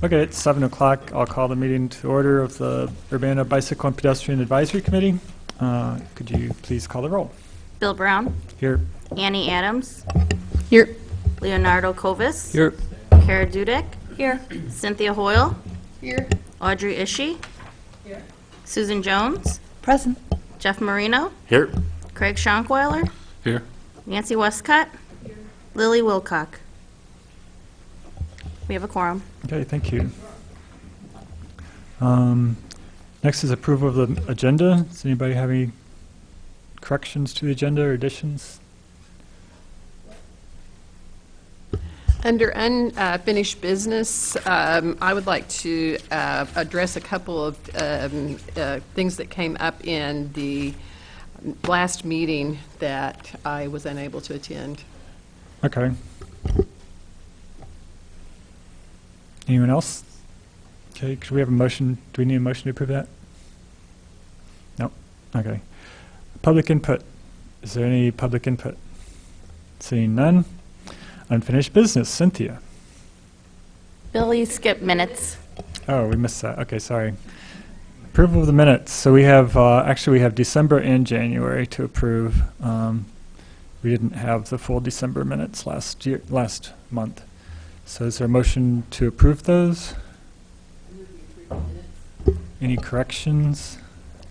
Okay, it's 7 o'clock. I'll call the meeting to order of the Urbana Bicycle and Pedestrian Advisory Committee. Could you please call the roll? Bill Brown. Here. Annie Adams. Here. Leonardo Kovis. Here. Kara Dudek. Here. Cynthia Hoyle. Here. Audrey Ishii. Here. Susan Jones. Present. Jeff Marino. Here. Craig Schonkweiler. Here. Nancy Westcott. Here. Lily Wilcock. We have a quorum. Okay, thank you. Next is approval of the agenda. Does anybody have any corrections to the agenda or additions? Under unfinished business, I would like to address a couple of things that came up in the last meeting that I was unable to attend. Okay. Anyone else? Okay, could we have a motion? Do we need a motion to approve that? No? Okay. Public input. Is there any public input? Seeing none. Unfinished business. Cynthia. Bill, you skipped minutes. Oh, we missed that. Okay, sorry. Approval of the minutes. So we have, actually we have December and January to approve. We didn't have the full December minutes last month. So is there a motion to approve those? Any corrections?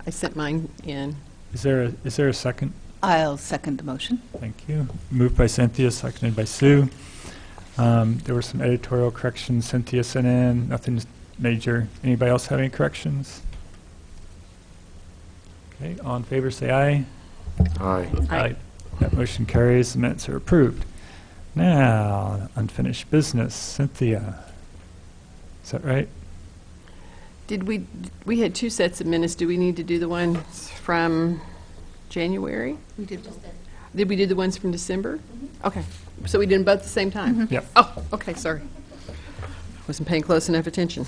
I sent mine in. Is there a second? I'll second the motion. Thank you. Moved by Cynthia, seconded by Sue. There were some editorial corrections Cynthia sent in. Nothing major. Anybody else have any corrections? Okay, all in favor say aye. Aye. Aye. That motion carries. The minutes are approved. Now, unfinished business. Cynthia. Is that right? Did we had two sets of minutes. Do we need to do the ones from January? We did just that. Did we do the ones from December? Okay. So we did them both at the same time? Yep. Oh, okay, sorry. Wasn't paying close enough attention.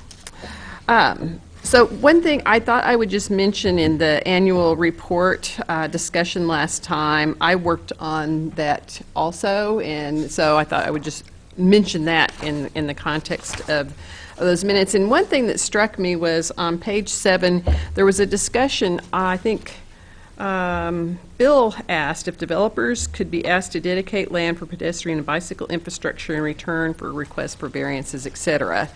So one thing I thought I would just mention in the annual report discussion last time, I worked on that also, and so I thought I would just mention that in the context of those minutes. And one thing that struck me was on page 7, there was a discussion, I think Bill asked if developers could be asked to dedicate land for pedestrian and bicycle infrastructure in return for requests for variances, etc.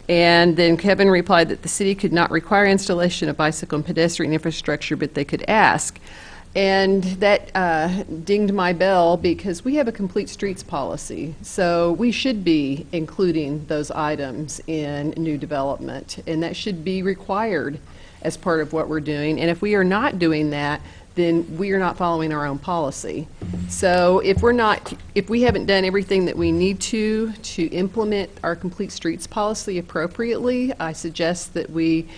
And then Kevin replied that the city could not require installation of bicycle and pedestrian infrastructure, but they could ask. And that dinged my bell because we have a complete streets policy. So we should be including those items in new development, and that should be required as part of what we're doing. And if we are not doing that, then we are not following our own policy. So if we haven't done everything that we need to implement our complete streets policy appropriately, I suggest that we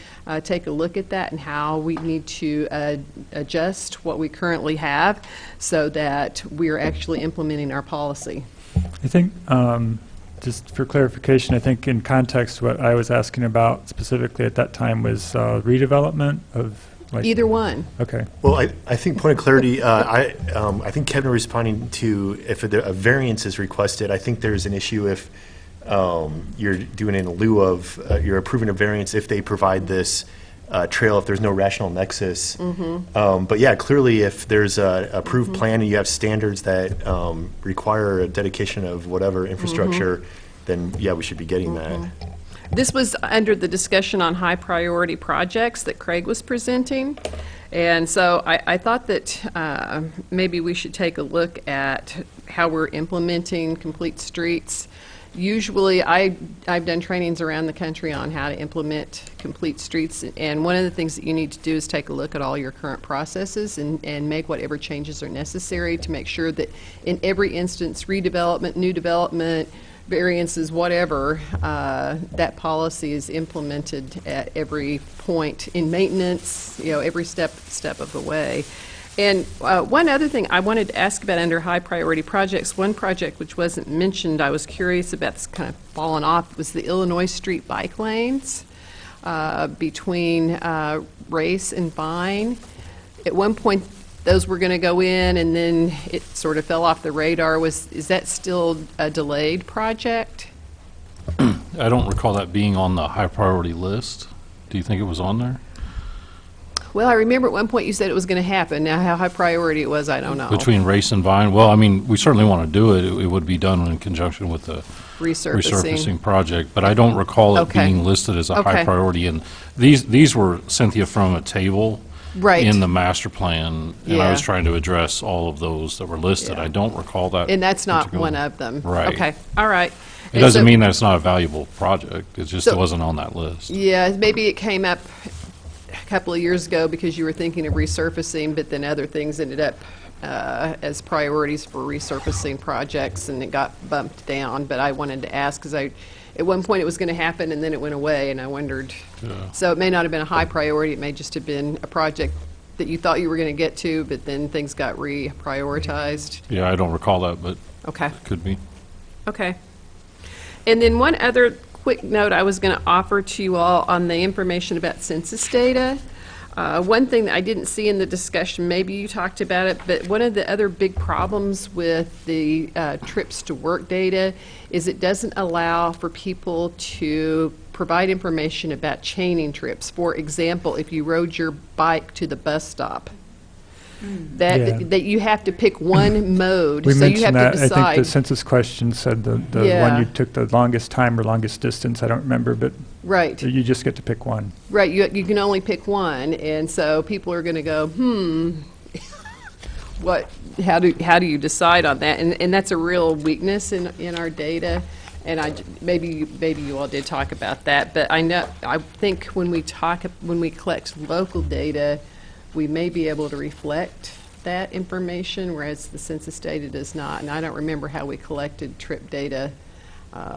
take a look at that and how we need to adjust what we currently have so that we are actually implementing our policy. I think, just for clarification, I think in context what I was asking about specifically at that time was redevelopment of like... Either one. Okay. Well, I think point of clarity, I think Kevin responding to if a variance is requested, I think there's an issue if you're doing it in lieu of, you're approving a variance if they provide this trail, if there's no rational nexus. But yeah, clearly if there's a approved plan and you have standards that require a dedication of whatever infrastructure, then yeah, we should be getting that. This was under the discussion on high priority projects that Craig was presenting. And so I thought that maybe we should take a look at how we're implementing complete streets. Usually I've done trainings around the country on how to implement complete streets, and one of the things that you need to do is take a look at all your current processes and make whatever changes are necessary to make sure that in every instance, redevelopment, new development, variances, whatever, that policy is implemented at every point in maintenance, every step of the way. And one other thing I wanted to ask about under high priority projects, one project which wasn't mentioned, I was curious about, this kind of fallen off, was the Illinois Street bike lanes between Race and Vine. At one point, those were going to go in, and then it sort of fell off the radar. Is that still a delayed project? I don't recall that being on the high priority list. Do you think it was on there? Well, I remember at one point you said it was going to happen. Now, how high priority it was, I don't know. Between Race and Vine? Well, I mean, we certainly want to do it. It would be done in conjunction with the resurfacing project, but I don't recall it Okay. being listed as a high Okay. priority. And these were, Cynthia, from a table Right. in the master plan, and I was Yeah. trying to address all of those that were listed. Yeah. I don't recall that. And that's not particular- one of them. Right. Okay, all right. It And doesn't so- mean that it's not a valuable project. It just So- wasn't on that list. Yeah, maybe it came up a couple of years ago because you were thinking of resurfacing, but then other things ended up as priorities for resurfacing projects, and it got bumped down. But I wanted to ask, because at one point it was going to happen, and then it went away, and I wondered. Yeah. So it may not have been a high priority, it may just have been a project that you thought you were going to get to, but then things got reprioritized. Yeah, I don't recall that, but Okay. it could be. Okay. And then one other quick note I was going to offer to you all on the information about census data. One thing that I didn't see in the discussion, maybe you talked about it, but one of the other big problems with the trips to work data is it doesn't allow for people to provide information about chaining trips. For example, if you rode your bike to the bus stop, Yeah. that you have to pick one mode, We so you have mentioned that. to I think decide. the census question said the Yeah. one you took the longest time or longest distance. I don't remember, but Right. you just get to pick one. Right, you can only pick one, and so people are going to go, how do you decide on that? And that's a real weakness in our data, and maybe you all did talk about that, but I think when we collect local data, we may be able to reflect that information, whereas the census data does not, and I don't remember how we collected trip data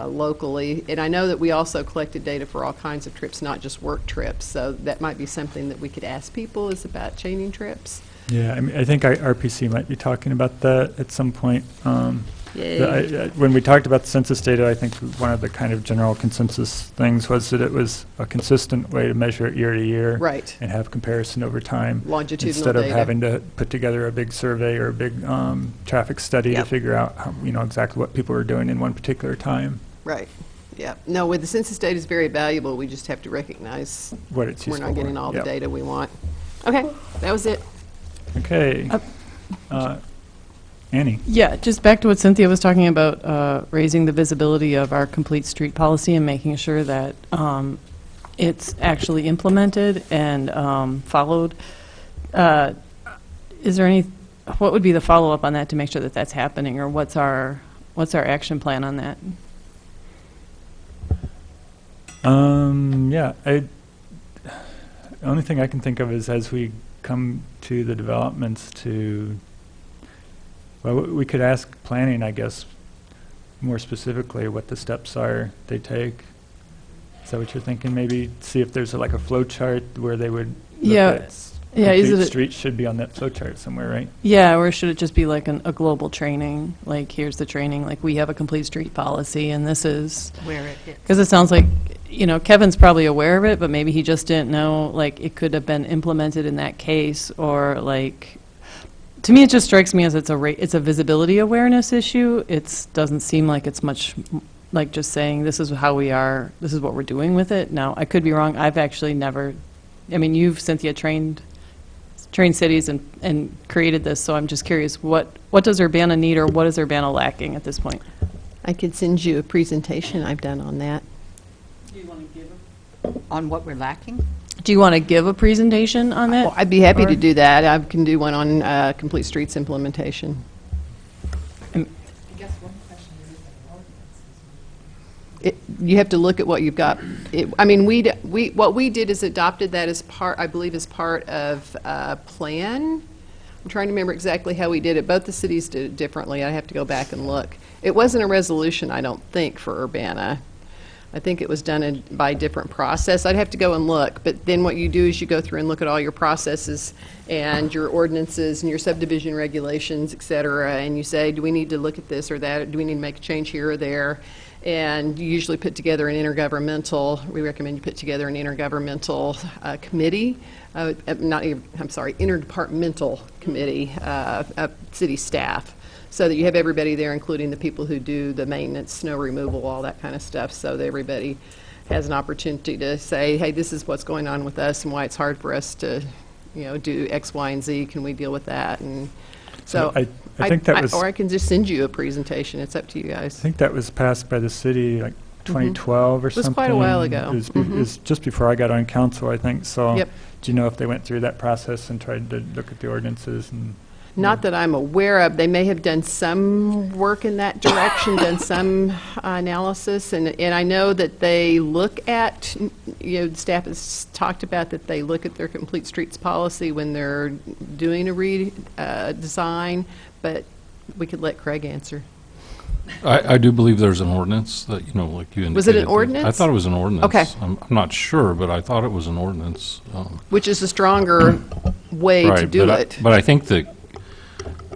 locally. And I know that we also collected data for all kinds of trips, not just work trips. So that might be something that we could ask people is about chaining trips. Yeah, I mean, I think RPC might be talking about that at some point. When we talked about the census data, I think one of the kind of general consensus things was that it was a consistent way to measure it year to year. Right. And have comparison over time. Longitudinal Instead of data. having to put together a big survey or a big traffic study to Yep. figure out, exactly what people are doing in one particular time, Right, yeah. No, with the census data is very valuable. We just have to recognize what it's we're useful not getting for. all the Yep. data we want. Okay, that was it. Okay. Annie? Yeah, just back to what Cynthia was talking about, raising the visibility of our complete street policy and making sure that it's actually implemented and followed. Is there what would be the follow-up on that to make sure that that's happening, or what's our action plan on that? Yeah, the only thing I can think of is as we come to the developments we could ask planning, I guess, more specifically what the steps are they take. Is that what you're thinking? Maybe see if there's like a flow chart where they would look Yeah. at Yeah, is complete it streets should be on that flow chart somewhere, right? Yeah, or should it just be like a global training? Like, here's the training, like, we have a complete street policy, and this is, Where it hits. because it sounds like, Kevin's probably aware of it, but maybe he just didn't know, like, it could have been implemented in that case, or like, to me, it just strikes me as it's a visibility awareness issue. It doesn't seem like it's much like just saying, this is how we are, this is what we're doing with it. Now, I could be wrong. I've actually never, you've, Cynthia, trained cities and created this, so I'm just curious, what does Urbana need, or what is Urbana lacking at this point? I could send you a presentation I've done on that. Do you want to give On what we're lacking? a presentation on that? Well, I'd be happy Or- to do that. I can do one on complete streets implementation. You have to look at what you've got. What we did is adopted that as part, I believe, as part of a plan. I'm trying to remember exactly how we did it. Both the cities did it differently. I have to go back and look. It wasn't a resolution, I don't think, for Urbana. I think it was done by a different process. I'd have to go and look. But then what you do is you go through and look at all your processes and your ordinances and your subdivision regulations, et cetera, and you say, do we need to look at this or that? Do we need to make a change here or there? And you usually put together an we recommend you put together an intergovernmental committee, interdepartmental committee of city staff. so that you have everybody there, including the people who do the maintenance, snow removal, all that kind of stuff, so that everybody has an opportunity to say, hey, this is what's going on with us and why it's hard for us to, do X, Y, and Z. Can we deal with that? And so I think that was, or I can just send you a presentation. It's up to you guys. I think that was passed by the city like 2012 or It was something. quite a while ago. It was just before I got on council, I think. So Yep. do you know if they went through that process and tried to look at the ordinances? And Not that I'm aware of. They may have done some work in that direction, done some analysis, and I know that they look at, staff has talked about that they look at their complete streets policy when they're doing a redesign, but we could let Craig answer. I do believe there's an ordinance that, like you indicated. Was it an that- ordinance? I thought it was an ordinance. Okay. I'm not sure, but I thought it was an ordinance. Which is a stronger way to Right, do but it. But I think that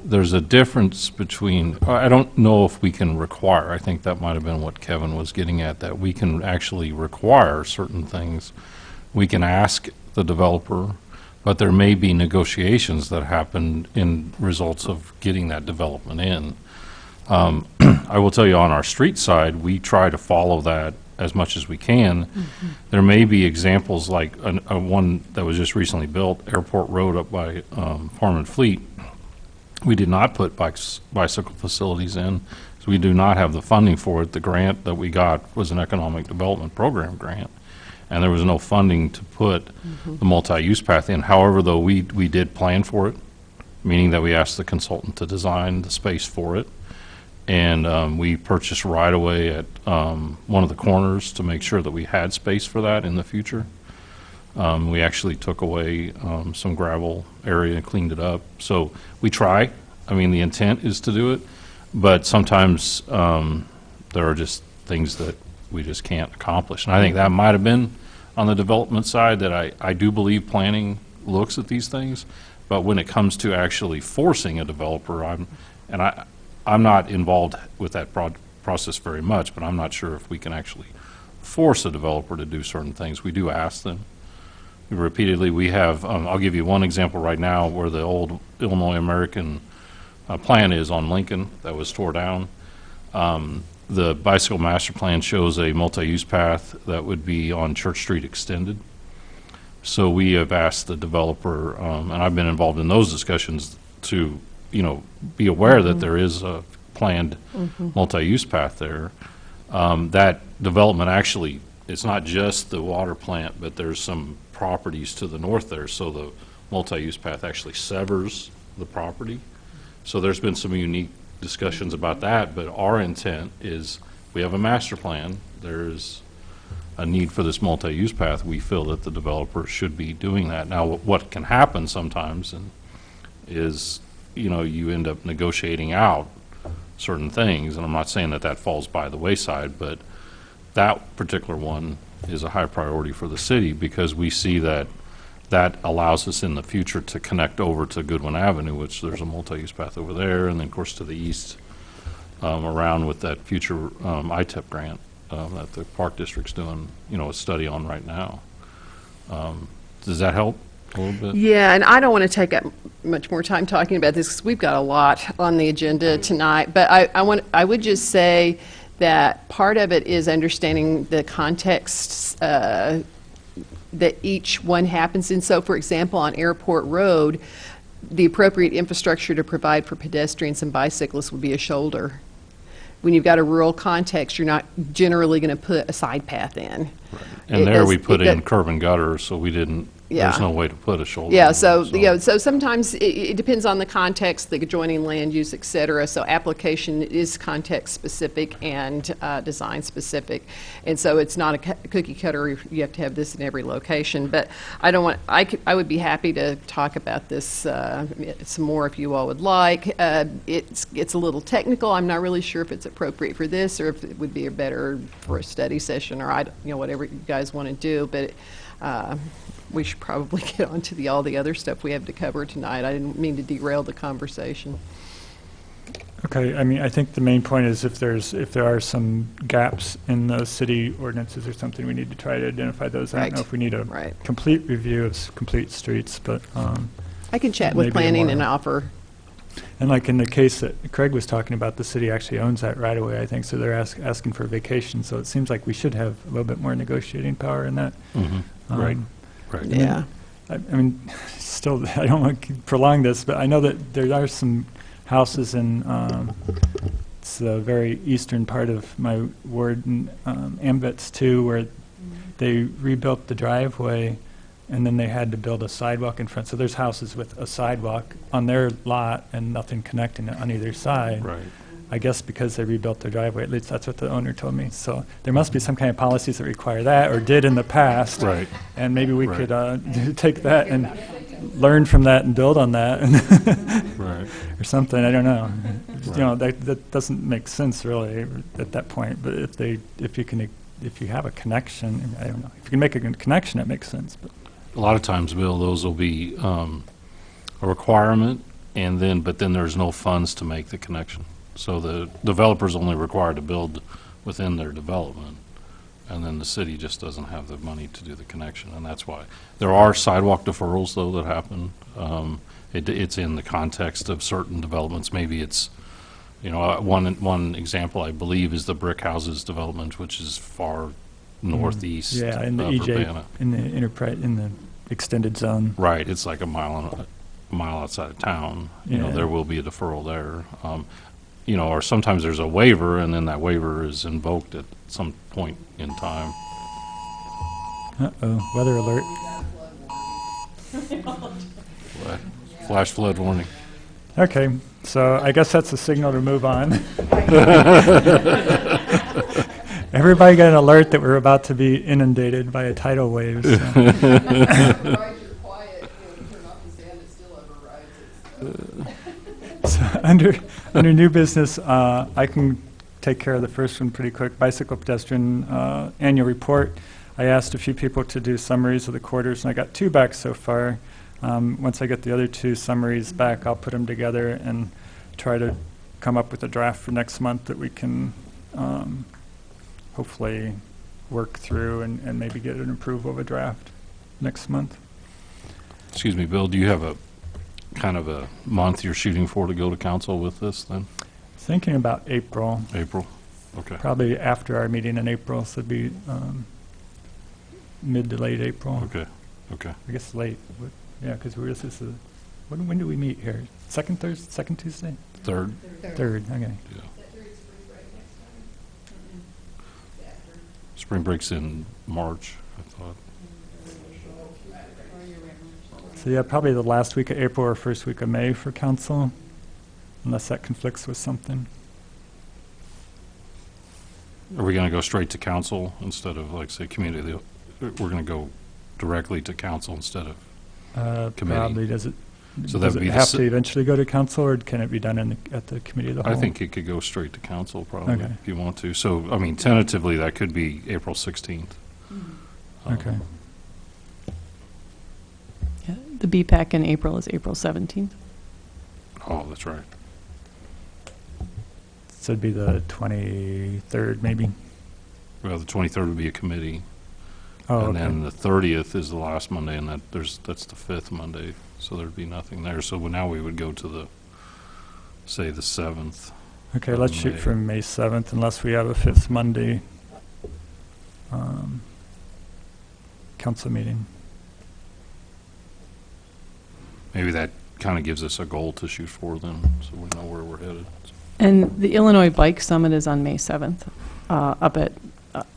there's a difference between, I don't know if we can require, I think that might have been what Kevin was getting at, that we can actually require certain things. We can ask the developer, but there may be negotiations that happen in results of getting that development in. I will tell you, on our street side, we try to follow that as much as we can. There may be examples like a one that was just recently built, Airport Road up by Farm and Fleet. We did not put bicycle facilities in, so we do not have the funding for it. The grant that we got was an economic development program grant, and there was no funding to put the multi-use path in. However, though, we did plan for it, meaning that we asked the consultant to design the space for it. And we purchased right-of-way at one of the corners to make sure that we had space for that in the future. We actually took away some gravel area and cleaned it up. So we try. I mean, the intent is to do it, but sometimes there are just things that we just can't accomplish. And I think that might have been on the development side, that I do believe planning looks at these things, but when it comes to actually forcing a developer, I'm not involved with that process very much, but I'm not sure if we can actually force a developer to do certain things. We do ask them. Repeatedly, we have, I'll give you one example right now where the old Illinois American plant is on Lincoln that was tore down. The bicycle master plan shows a multi-use path that would be on Church Street extended. So we have asked the developer, and I've been involved in those discussions, to be aware that there is a planned multi-use path there. That development actually, it's not just the water plant, but there's some properties to the north there, so the multi-use path actually severs the property. So there's been some unique discussions about that, but our intent is, we have a master plan, there's a need for this multi-use path. We feel that the developer should be doing that. Now, what can happen sometimes is, you end up negotiating out certain things, and I'm not saying that that falls by the wayside, but that particular one is a high priority for the city, because we see that that allows us in the future to connect over to Goodwin Avenue, which there's a multi-use path over there, and then, of course, to the east around with that future ITEP grant that the Park District's doing, a study on right now. Does that help a little bit? Yeah, and I don't want to take up much more time talking about this, because we've got a lot on the agenda tonight. But I would just say that part of it is understanding the context that each one happens in. So, for example, on Airport Road, the appropriate infrastructure to provide for pedestrians and bicyclists would be a shoulder. When you've got a rural context, you're not generally going to put a side path in. And there we put in curb and gutter, so we didn't, Yeah. there's no way to put a shoulder. Yeah, in so, there, so sometimes it depends on the context, the adjoining land use, et cetera. So application is context-specific and design-specific. And so it's not a cookie cutter, you have to have this in every location. But I don't want, I would be happy to talk about this some more if you all would like. It's a little technical. I'm not really sure if it's appropriate for this, or if it would be better for a study session, or whatever you guys want to do. But we should probably get on to all the other stuff we have to cover tonight. I didn't mean to derail the conversation. Okay, I mean, I think the main point is if there are some gaps in the city ordinances or something, we need to try to identify those. I don't know Right. if we need a Right. complete review of complete streets, but I can chat with Maybe planning tomorrow. and offer And like in the case that Craig was talking about, the city actually owns that right away, I think, so they're asking for vacation, so it seems like we should have a little bit more negotiating power in that. Right, right. And then, I mean, still, I don't want to prolong this, but I know that there are some houses in, it's the very eastern part of my ward, in Ambets too, where they rebuilt the driveway, and then they had to build a sidewalk in front. So there's houses with a sidewalk on their lot and nothing connecting it on either side. Right. I guess because they rebuilt their driveway, at least that's what the owner told me. So there must be some kind of policies that require that, or did in the past. Right. And maybe we Right. could take that and learn from that and build on that, Right. or something. I don't know. Right. You know, that doesn't make sense really at that point. But if you have a connection, I don't know. If you can make a connection, it makes sense. But A lot of times, Bill, those will be a requirement, but then there's no funds to make the connection. So the developer's only required to build within their development, and then the city just doesn't have the money to do the connection, and that's why. There are sidewalk deferrals, though, that happen. It's in the context of certain developments. Maybe it's, one example, I believe, is the Brick Houses development, which is far northeast yeah, in the of EJ, Urbana. in the extended zone. Right, it's like a mile outside of town. Yeah. There will be a deferral there. Or sometimes there's a waiver, and then that waiver is invoked at some point in time. Uh-oh, weather alert. Flash flood warning. Okay, so I guess that's a signal to move on. Everybody got an alert that we're about to be inundated by a tidal wave. So. So under new business, I can take care of the first one pretty quick. Bicycle pedestrian annual report. I asked a few people to do summaries of the quarters, and I got 2 back so far. Once I get the other 2 summaries back, I'll put them together and try to come up with a draft for next month that we can hopefully work through and maybe get an approval of a draft next month. Excuse me, Bill, do you have a kind of a month you're shooting for to go to council with this then? Thinking about April, April? Okay. probably after our meeting in April, so it'd be mid to late April. Okay, okay. I guess late, yeah, because this is when do we meet here? Second Tuesday? Third? Third, okay. Yeah. Spring break's in March, I thought. So yeah, probably the last week of April or first week of May for council, unless that conflicts with something. Are we going to go straight to council instead of, like, say, community? We're going to go directly to council instead of, Committee. Probably, does it So that would be the have si- to eventually go to council, or can it be done at the committee of the whole? I think it could go straight to council probably, Okay. if you want to. So, I mean, tentatively, that could be April 16th. Okay. Yeah, the BPAC in April is April 17th. Oh, that's right. So it'd be the 23rd, maybe? Well, the 23rd would be a committee. Oh, And okay. then the 30th is the last Monday, and that's the 5th Monday, so there'd be nothing there. So now we would go to say the 7th. Okay, let's shoot May. for May 7th, unless we have a 5th Monday council meeting. Maybe that kind of gives us a goal to shoot for then, so we know where we're headed. And the Illinois Bike Summit is on May 7th, up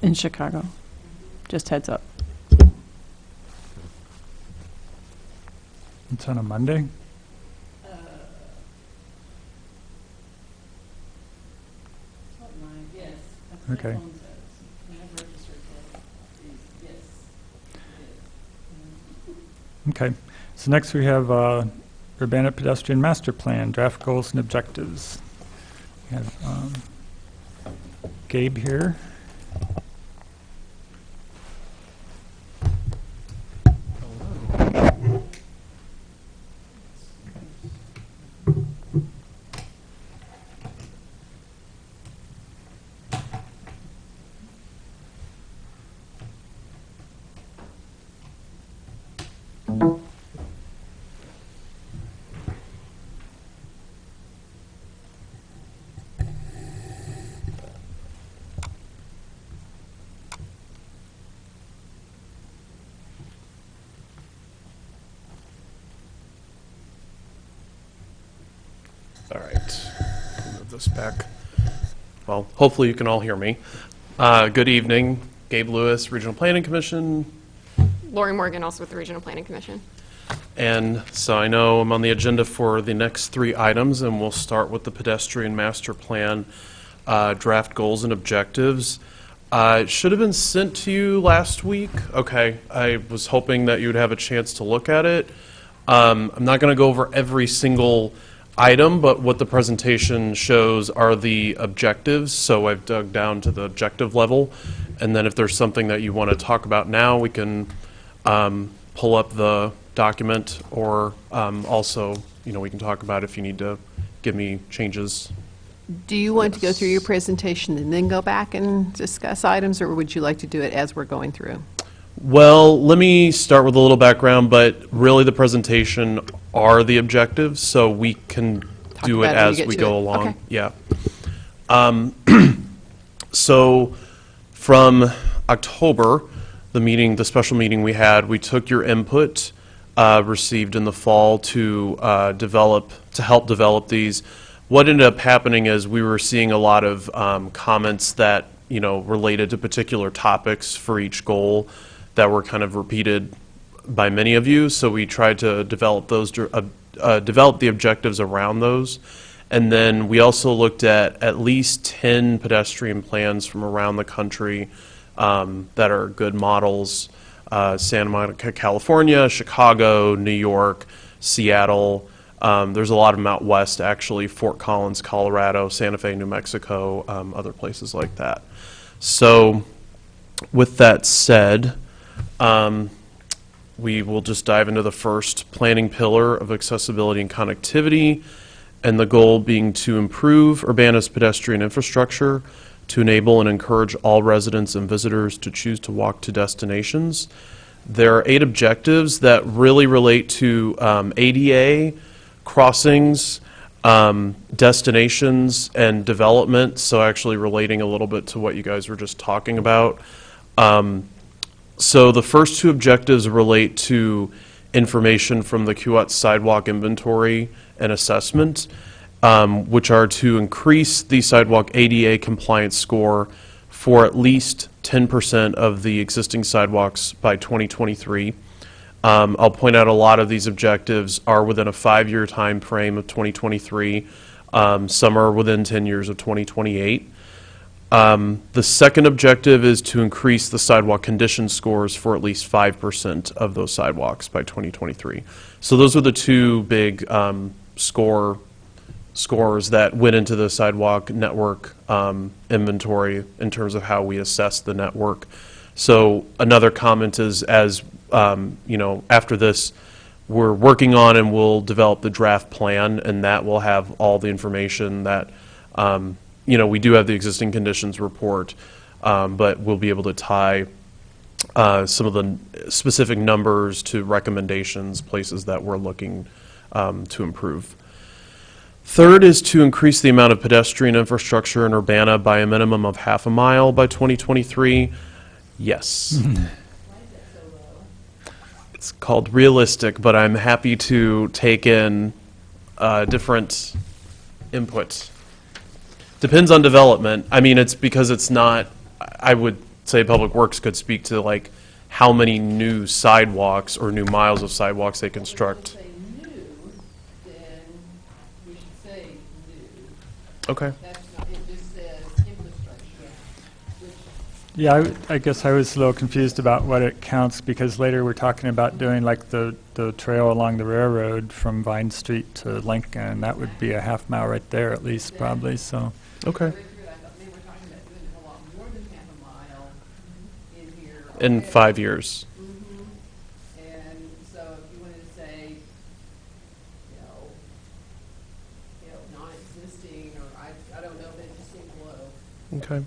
in Chicago. Just heads up. It's on a Monday? Okay. Okay, so next we have Urbana Pedestrian Master Plan, draft goals and objectives. We have Gabe here. All right. Move this back. Well, hopefully you can all hear me. Good evening. Gabe Lewis, Regional Planning Commission. Lori Morgan, also with the Regional Planning Commission. And so I know I'm on the agenda for the next 3 items, and we'll start with the pedestrian master plan draft goals and objectives. It should have been sent to you last week. Okay, I was hoping that you would have a chance to look at it. I'm not going to go over every single item, but what the presentation shows are the objectives. So I've dug down to the objective level, and then if there's something that you want to talk about now, we can pull up the document, or also, we can talk about if you need to give me changes. Do you want to go through your presentation and then go back and discuss items, or would you like to do it as we're going through? Well, let me start with a little background, but really the presentation are the objectives, so we can do it about it when you as get we to go it. along. Okay. Yeah. So from October, the special meeting we had, we took your input received in the fall to help develop these. What ended up happening is we were seeing a lot of comments that, related to particular topics for each goal that were kind of repeated by many of you. So we tried to develop develop the objectives around those. And then we also looked at least 10 pedestrian plans from around the country that are good models. Santa Monica, California, Chicago, New York, Seattle. There's a lot of them out west, actually, Fort Collins, Colorado, Santa Fe, New Mexico, other places like that. So with that said, we will just dive into the first planning pillar of accessibility and connectivity, and the goal being to improve Urbana's pedestrian infrastructure to enable and encourage all residents and visitors to choose to walk to destinations. There are 8 objectives that really relate to ADA, crossings, destinations, and development, so actually relating a little bit to what you guys were just talking about. So the first 2 objectives relate to information from the QOT sidewalk inventory and assessment, which are to increase the sidewalk ADA compliance score for at least 10% of the existing sidewalks by 2023. I'll point out a lot of these objectives are within a 5-year time frame of 2023. Some are within 10 years of 2028. The second objective is to increase the sidewalk condition scores for at least 5% of those sidewalks by 2023. So those are the 2 big scores that went into the sidewalk network inventory in terms of how we assess the network. So another comment is, after this, we're working on and we'll develop the draft plan, and that will have all the information that, we do have the existing conditions report, but we'll be able to tie some of the specific numbers to recommendations, places that we're looking to improve. Third is to increase the amount of pedestrian infrastructure in Urbana by a minimum of half a mile by 2023. Yes. It's called realistic, but I'm happy to take in different input. Depends on development. I mean, it's because it's not, I would say Public Works could speak to like how many new sidewalks or new miles of sidewalks they construct. Okay. Yeah, I guess I was a little confused about what it counts, because later we're talking about doing like the trail along the railroad from Vine Street to Lincoln, and that would be a half mile right there at least, probably, so. Okay. In 5 years. And so if you wanted to say, non-existing, or I don't know, but it just seems low. Okay.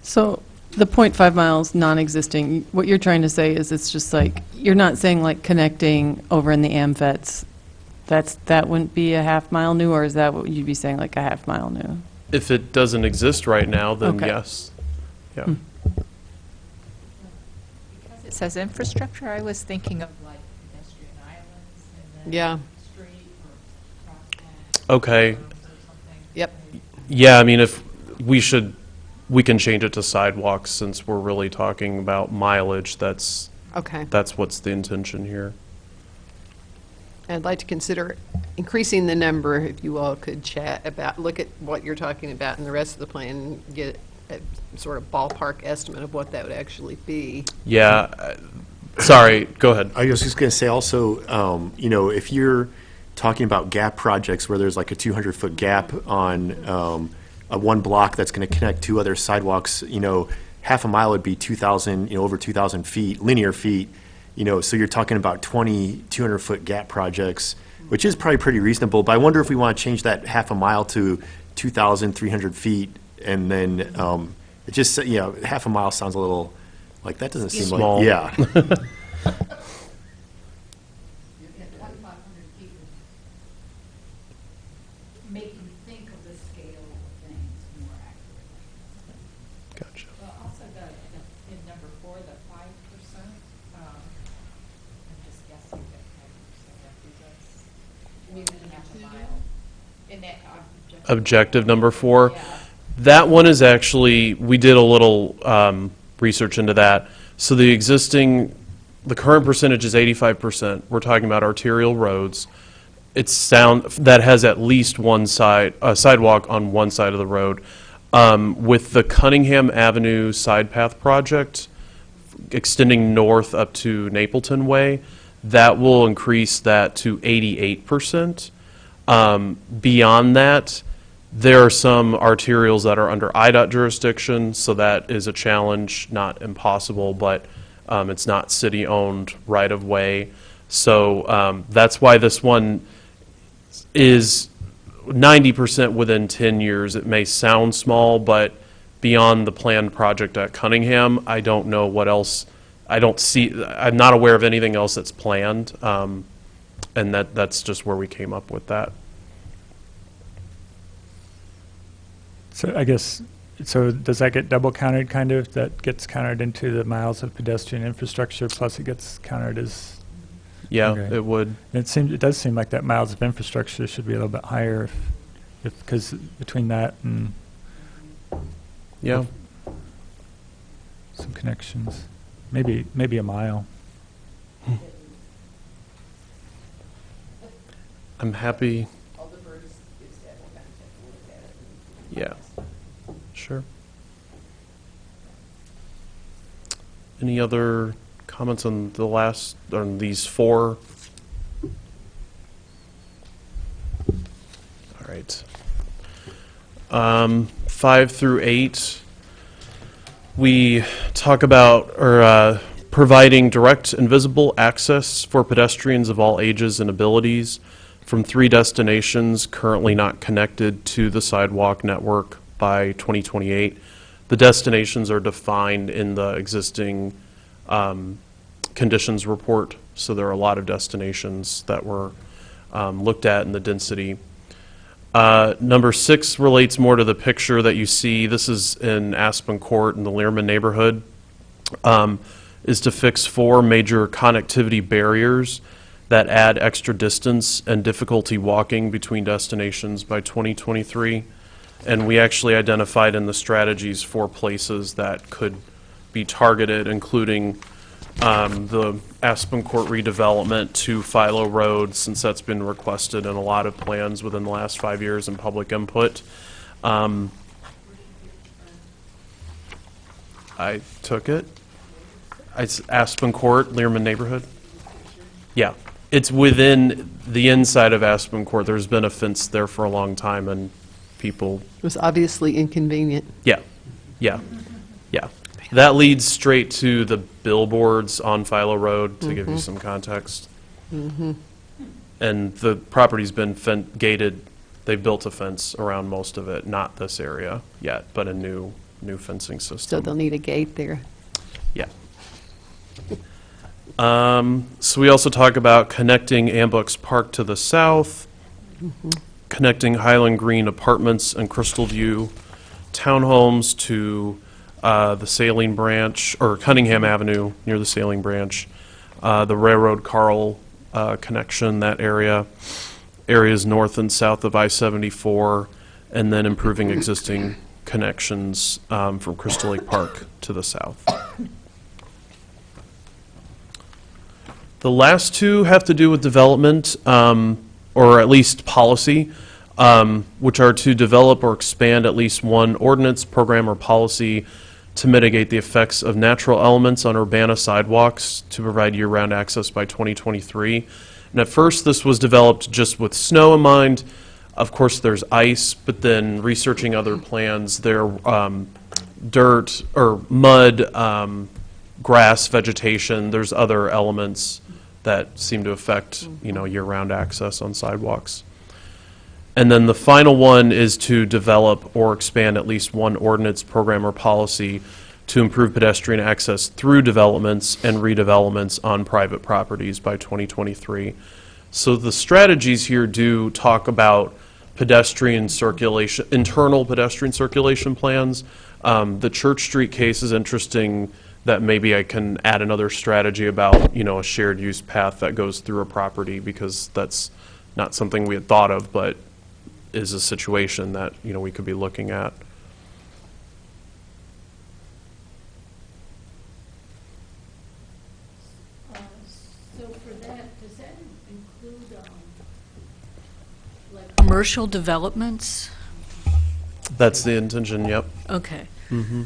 So the 0.5 miles non-existing, what you're trying to say is it's just like, you're not saying like connecting over in the AMVETS, that wouldn't be a half mile new, or is that what you'd be saying, like a half mile new? If it doesn't exist right now, then Okay. yes. Yeah. it says infrastructure, I was thinking of like pedestrian islands and then Yeah. street or crosswalks Okay. or something. Yep. Yeah, I mean, if we can change it to sidewalks since we're really talking about mileage. That's Okay. what's the intention here. I'd like to consider increasing the number, if you all could chat about, look at what you're talking about in the rest of the plan, and get a sort of ballpark estimate of what that would actually be. Yeah. Sorry, go ahead. I was just going to say also, you know, if you're talking about gap projects where there's like a 200-foot gap on a one block that's going to connect two other sidewalks, you know, half a mile would be 2,000, you know, over 2,000 feet, linear feet, you know, so you're talking about 20 200-foot gap projects, which is probably pretty reasonable. But I wonder if we want to change that half a mile to 2,300 feet, and then it just, you know, half a mile sounds a little like that doesn't seem Small. like, yeah. 2,500 feet would make you think of the scale of things more accurately. Gotcha. Well, also in number 4, the 5%, I'm just guessing that 5% represents half a mile. In that Objective number 4. That one is actually, we did a little research into that. So the current percentage is 85%. We're talking about arterial roads. That has at least one sidewalk on one side of the road. With the Cunningham Avenue side path project extending north up to Napleton Way, that will increase that to 88%. Beyond that, there are some arterials that are under IDOT jurisdiction, so that is a challenge, not impossible, but it's not city-owned right-of-way. So that's why this one is 90% within 10 years. It may sound small, but beyond the planned project at Cunningham, I don't know what else. I'm not aware of anything else that's planned, and that's just where we came up with that. So I guess, so does that get double counted, kind of? That gets counted into the miles of pedestrian infrastructure, plus it gets counted as, Yeah, Okay. it would. it does seem like that miles of infrastructure should be a little bit higher, because between that and Yeah. some connections, maybe a mile. I'm happy. Yeah, sure. Any other comments on on these 4? All right. 5 through 8, we talk about providing direct and visible access for pedestrians of all ages and abilities from 3 destinations currently not connected to the sidewalk network by 2028. The destinations are defined in the existing conditions report, so there are a lot of destinations that were looked at in the density. Number 6 relates more to the picture that you see. This is in Aspen Court in the Learman neighborhood, is to fix 4 major connectivity barriers that add extra distance and difficulty walking between destinations by 2023. And we actually identified in the strategies 4 places that could be targeted, including the Aspen Court redevelopment to Philo Road, since that's been requested in a lot of plans within the last 5 years in public input. I took it. It's Aspen Court, Learman neighborhood. Yeah. It's within the inside of Aspen Court. There's been a fence there for a long time, and people, It was obviously inconvenient. yeah. That leads straight to the billboards on Philo Road, to give you some context. And the property's been gated. They've built a fence around most of it, not this area yet, but a new fencing So system. they'll need a gate there. Yeah. So we also talk about connecting Ambucks Park to the south, connecting Highland Green Apartments and Crystal View Townhomes to the Sailing Branch, or Cunningham Avenue near the Sailing Branch, the Railroad Carl connection, that area, areas north and south of I-74, and then improving existing connections from Crystal Lake Park to the south. The last two have to do with development, or at least policy, which are to develop or expand at least one ordinance, program, or policy to mitigate the effects of natural elements on urbana sidewalks to provide year-round access by 2023. And at first, this was developed just with snow in mind. Of course, there's ice, but then researching other plans, there dirt or mud, grass, vegetation, there's other elements that seem to affect, year-round access on sidewalks. And then the final one is to develop or expand at least one ordinance, program, or policy to improve pedestrian access through developments and redevelopments on private properties by 2023. So the strategies here do talk about pedestrian circulation, internal pedestrian circulation plans. The Church Street case is interesting, that maybe I can add another strategy about, a shared use path that goes through a property, because that's not something we had thought of, but is a situation that, we could be looking at. So for that, does that include, like, commercial developments? That's the intention, yep. Okay. Mm-hmm.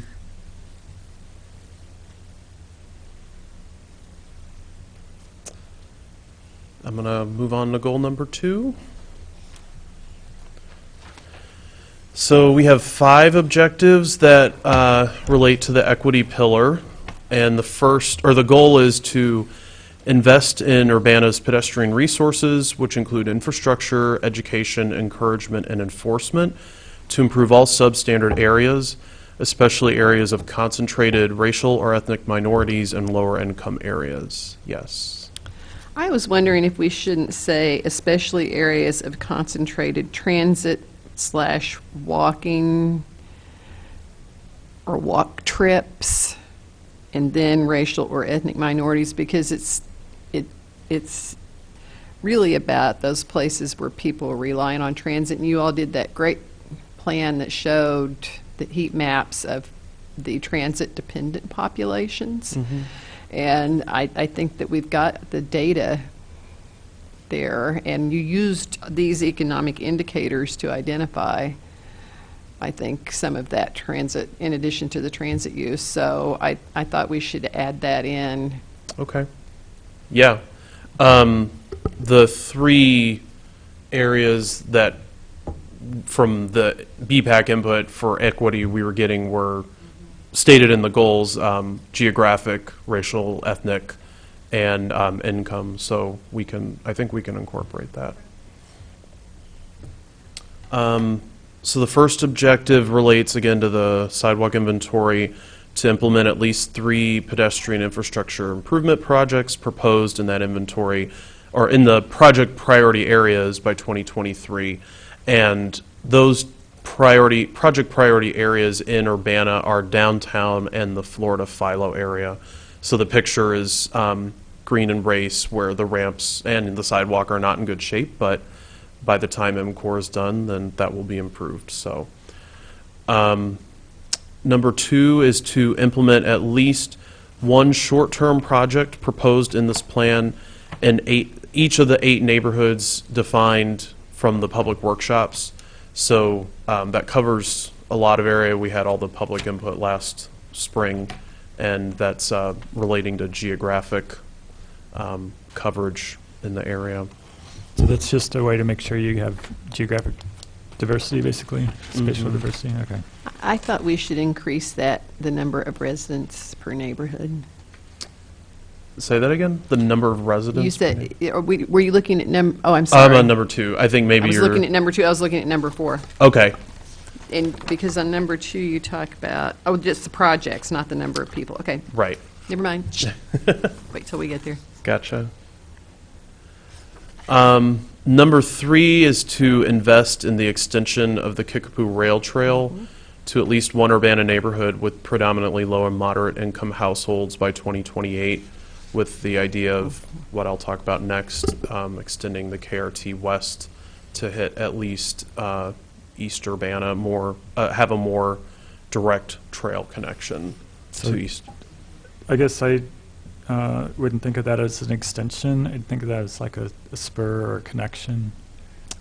I'm going to move on to goal number 2. So we have 5 objectives that relate to the equity pillar, and the goal is to invest in Urbana's pedestrian resources, which include infrastructure, education, encouragement, and enforcement, to improve all substandard areas, especially areas of concentrated racial or ethnic minorities and lower income areas. Yes. I was wondering if we shouldn't say especially areas of concentrated transit/walking or walk trips, and then racial or ethnic minorities, because it's really about those places where people are relying on transit. And you all did that great plan that showed the heat maps of the transit-dependent populations. Mm-hmm. And I think that we've got the data there, and you used these economic indicators to identify, I think, some of that transit, in addition to the transit use. So I thought we should add that in. Okay. Yeah. The 3 areas that, from the BPAC input for equity we were getting, were stated in the goals: geographic, racial, ethnic, and income. So I think we can incorporate that. So the first objective relates again to the sidewalk inventory, to implement at least 3 pedestrian infrastructure improvement projects proposed in that inventory, or in the project priority areas, by 2023. And those project priority areas in Urbana are downtown and the Florida Philo area. So the picture is Green and Race, where the ramps and the sidewalk are not in good shape, but by the time MCOR is done, then that will be improved. So number 2 is to implement at least one short-term project proposed in this plan in each of the 8 neighborhoods defined from the public workshops. So that covers a lot of area. We had all the public input last spring, and that's relating to geographic coverage in the area. So that's just a way to make sure you have geographic diversity, basically, spatial diversity. Okay. I thought we should increase the number of residents per neighborhood. Say that again? The number of residents? You said, were you looking at oh, I'm sorry. I'm on number 2. I think maybe I was you're... looking at number 2. I was looking at number 4. Okay. And because on number 2, you talk about, just the projects, not the number of people. Okay, Right. never mind. Wait till we get there. Gotcha. Number 3 is to invest in the extension of the Kickapoo Rail Trail to at least one Urbana neighborhood with predominantly low and moderate income households by 2028, with the idea of what I'll talk about next, extending the KRT west to hit at least East Urbana, have a more direct trail connection So- to East. I guess I wouldn't think of that as an extension. I'd think of that as like a spur or a connection.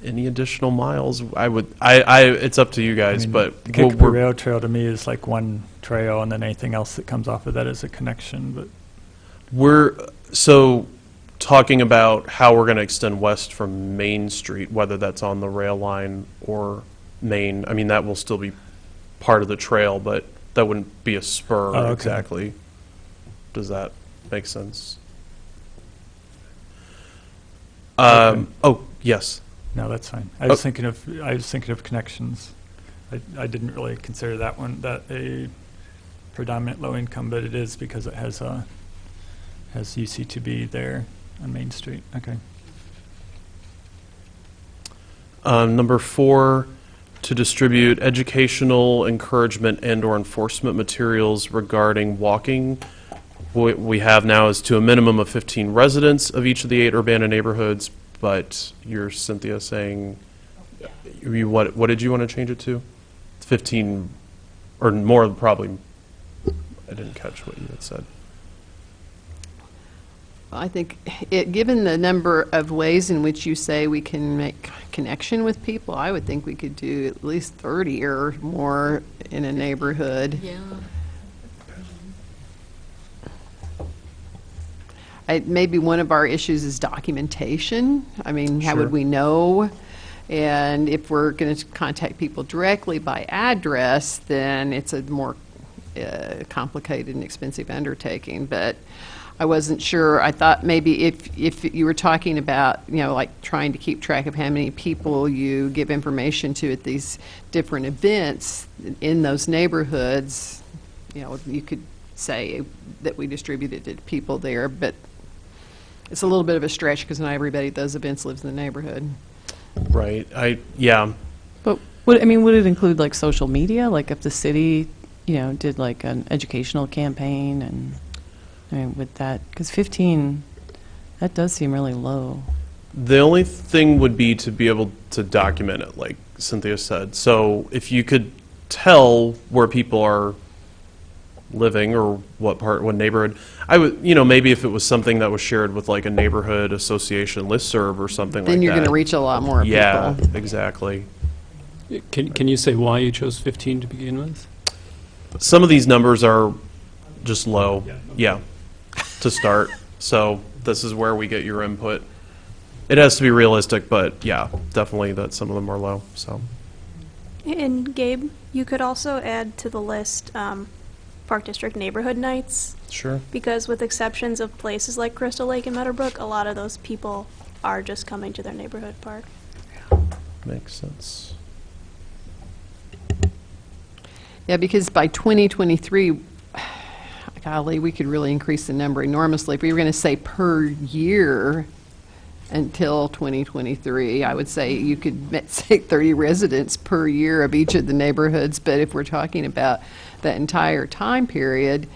Any additional miles, it's up to you guys, I mean, but the Kickapoo Rail Trail to me is like one trail, and then anything else that comes off of that is a connection. But we're so talking about how we're going to extend west from Main Street, whether that's on the rail line or Main. I mean, that will still be part of the trail, but that wouldn't be a spur Oh, okay. exactly. Does that make sense? Okay. Oh, yes. no, that's fine. I was thinking of connections. I didn't really consider that one a predominant low income, but it is because it has UC2B there on Main Street. Okay. Number 4, to distribute educational, encouragement, and/or enforcement materials regarding walking. What we have now is to a minimum of 15 residents of each of the 8 Urbana neighborhoods, but you're, Cynthia, saying, what did you want to change it to? 15, or more probably, I didn't catch what you had said. I think, given the number of ways in which you say we can make connection with people, I would think we could do at least 30 or more in a neighborhood. Yeah. Maybe one of our issues is documentation. I mean, how Sure. would we know? And if we're going to contact people directly by address, then it's a more complicated and expensive undertaking. But I wasn't sure. I thought maybe if you were talking about, like trying to keep track of how many people you give information to at these different events in those neighborhoods, you could say that we distributed it to people there, but it's a little bit of a stretch because not everybody at those events lives in the neighborhood. Right. Yeah. But would it include like social media? Like if the city, did like an educational campaign and, with that, because 15, that does seem really low. The only thing would be to be able to document it, like Cynthia said. So if you could tell where people are living or what neighborhood, I would, maybe if it was something that was shared with like a neighborhood association listserv or something like that. Then you're going to reach a lot more Yeah, people. exactly. Can you say why you chose 15 to begin with? Some of these numbers are just low. Yeah, to start. So this is where we get your input. It has to be realistic, but yeah, definitely that some of them are low. So And Gabe, you could also add to the list Park District neighborhood nights, sure. because with exceptions of places like Crystal Lake and Meadowbrook, a lot of those people are just coming to their neighborhood park. Makes sense. Yeah, because by 2023, golly, we could really increase the number enormously. If we were going to say per year until 2023, I would say you could say 30 residents per year of each of the neighborhoods. But if we're talking about the entire time period,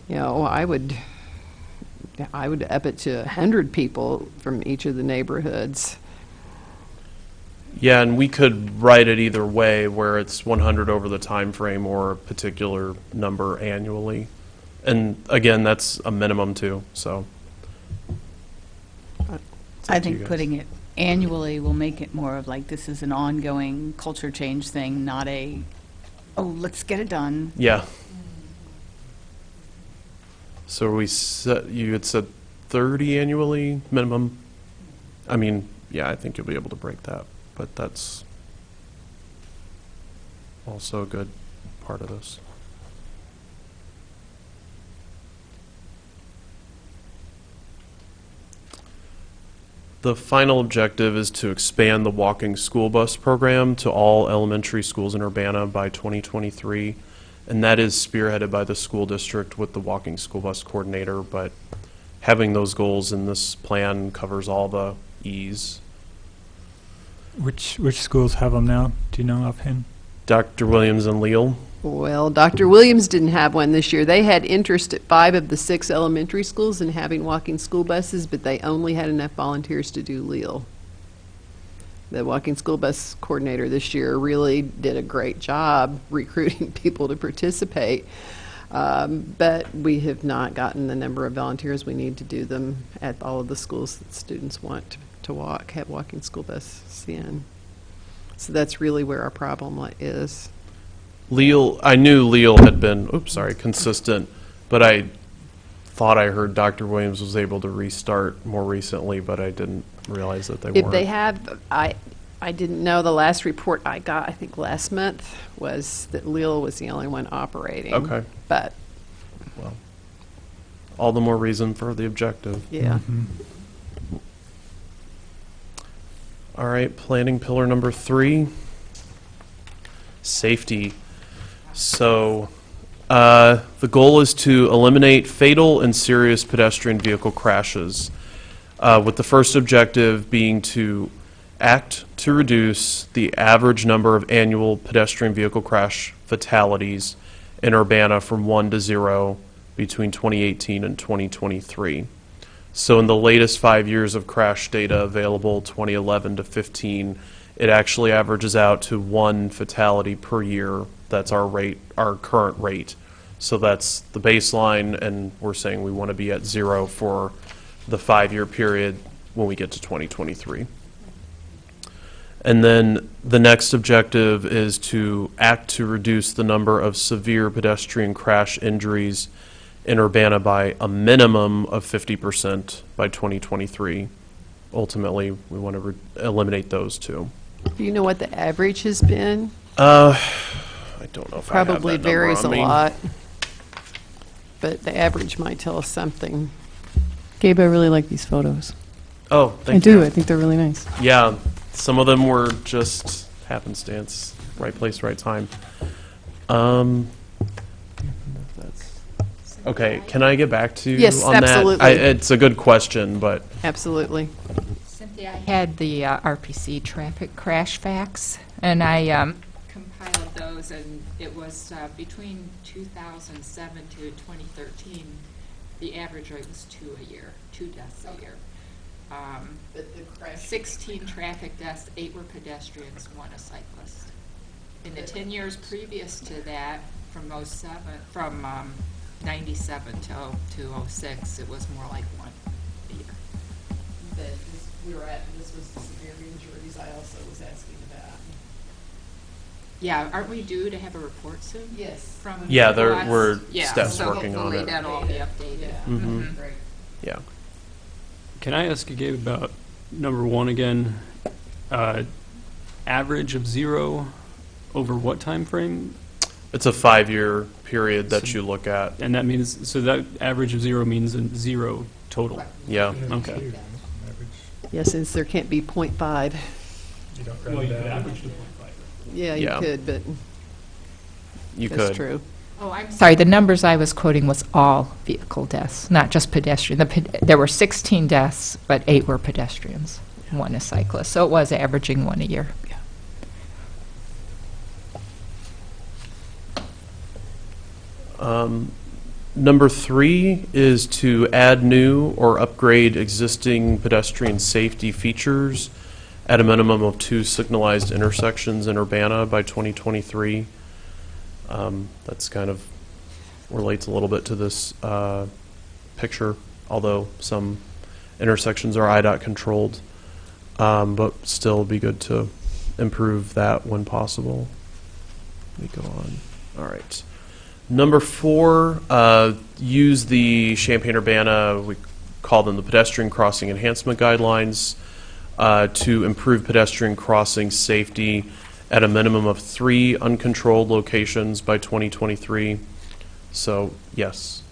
I would up it to 100 people from each of the neighborhoods. Yeah, and we could write it either way, where it's 100 over the time frame or a particular number annually. And again, that's a minimum too, so. It's I up to you think guys. putting it annually will make it more of like this is an ongoing culture change thing, not let's get it done. Yeah. So you had said 30 annually minimum? I mean, yeah, I think you'll be able to break that, but that's also a good part of this. The final objective is to expand the walking school bus program to all elementary schools in Urbana by 2023. And that is spearheaded by the school district with the walking school bus coordinator, but having those goals in this plan covers all the E's. Which schools have them now? Do you know offhand? Dr. Williams and Leal. Well, Dr. Williams didn't have one this year. They had interest at 5 of the 6 elementary schools in having walking school buses, but they only had enough volunteers to do Leal. The walking school bus coordinator this year really did a great job recruiting people to participate. But we have not gotten the number of volunteers we need to do them at all of the schools that students want to have walking school buses in. So that's really where our problem is. Leal, I knew Leal had been, consistent, but I thought I heard Dr. Williams was able to restart more recently, but I didn't realize that they weren't. If they have, I didn't know. The last report I got, I think last month, was that Leal was the only one operating. Okay. But, Well, all the more reason for the objective. yeah. All right, planning pillar number 3, safety. So the goal is to eliminate fatal and serious pedestrian vehicle crashes, with the first objective being to act to reduce the average number of annual pedestrian vehicle crash fatalities in Urbana from 1 to 0 between 2018 and 2023. So in the latest 5 years of crash data available, 2011 to 15, it actually averages out to 1 fatality per year. That's our rate, our current rate. So that's the baseline, and we're saying we want to be at 0 for the 5-year period when we get to 2023. And then the next objective is to act to reduce the number of severe pedestrian crash injuries in Urbana by a minimum of 50% by 2023. Ultimately, we want to eliminate those two. Do you know what the average has been? I don't know if Probably I have that number varies a on me. lot, but the average might tell us something. Gabe, I really like these photos. Oh, I thank do. you. I think they're really nice. Yeah, some of them were just happenstance, right place, right time. Okay, can I get back to you Yes, on that? absolutely. It's a good question, but Absolutely. Cynthia, I had the RPC traffic crash facts, and I compiled those, and it was between 2007 to 2013, the average rate was 2 a year, 2 deaths a year. 16 traffic deaths, 8 were pedestrians, 1 a cyclist. In the 10 years previous to that, from 97 to 06, it was more like 1 a year. This was the severe injuries I also was asking about. Yeah, aren't we due to have a report soon? Yes. From Yeah, Watts? we're Yeah, Steph's so working on hopefully it. that'll all be updated. Mhm. Great. yeah. Can I ask you, Gabe, about number 1 again? Average of 0 over what time frame? It's a 5-year period that So- you look at. And that means, so that average of 0 means 0 total. Yeah. Okay. Yeah, since there can't be .5. You don't Well, round you could down. average to 0.5. Yeah, you Yeah. could, but You that's could. true. Oh, I'm sorry, the numbers I was quoting was all vehicle deaths, not just pedestrian. There were 16 deaths, but 8 were pedestrians, 1 a cyclist, so it was averaging 1 a year. Number 3 is to add new or upgrade existing pedestrian safety features at a minimum of 2 signalized intersections in Urbana by 2023. That's kind of relates a little bit to this picture, although some intersections are IDOT controlled, but still be good to improve that when possible. Let me go on. All right. Number 4, use the Champaign-Urbana, we call them the pedestrian crossing enhancement guidelines, to improve pedestrian crossing safety at a minimum of 3 uncontrolled locations by 2023. So, yes.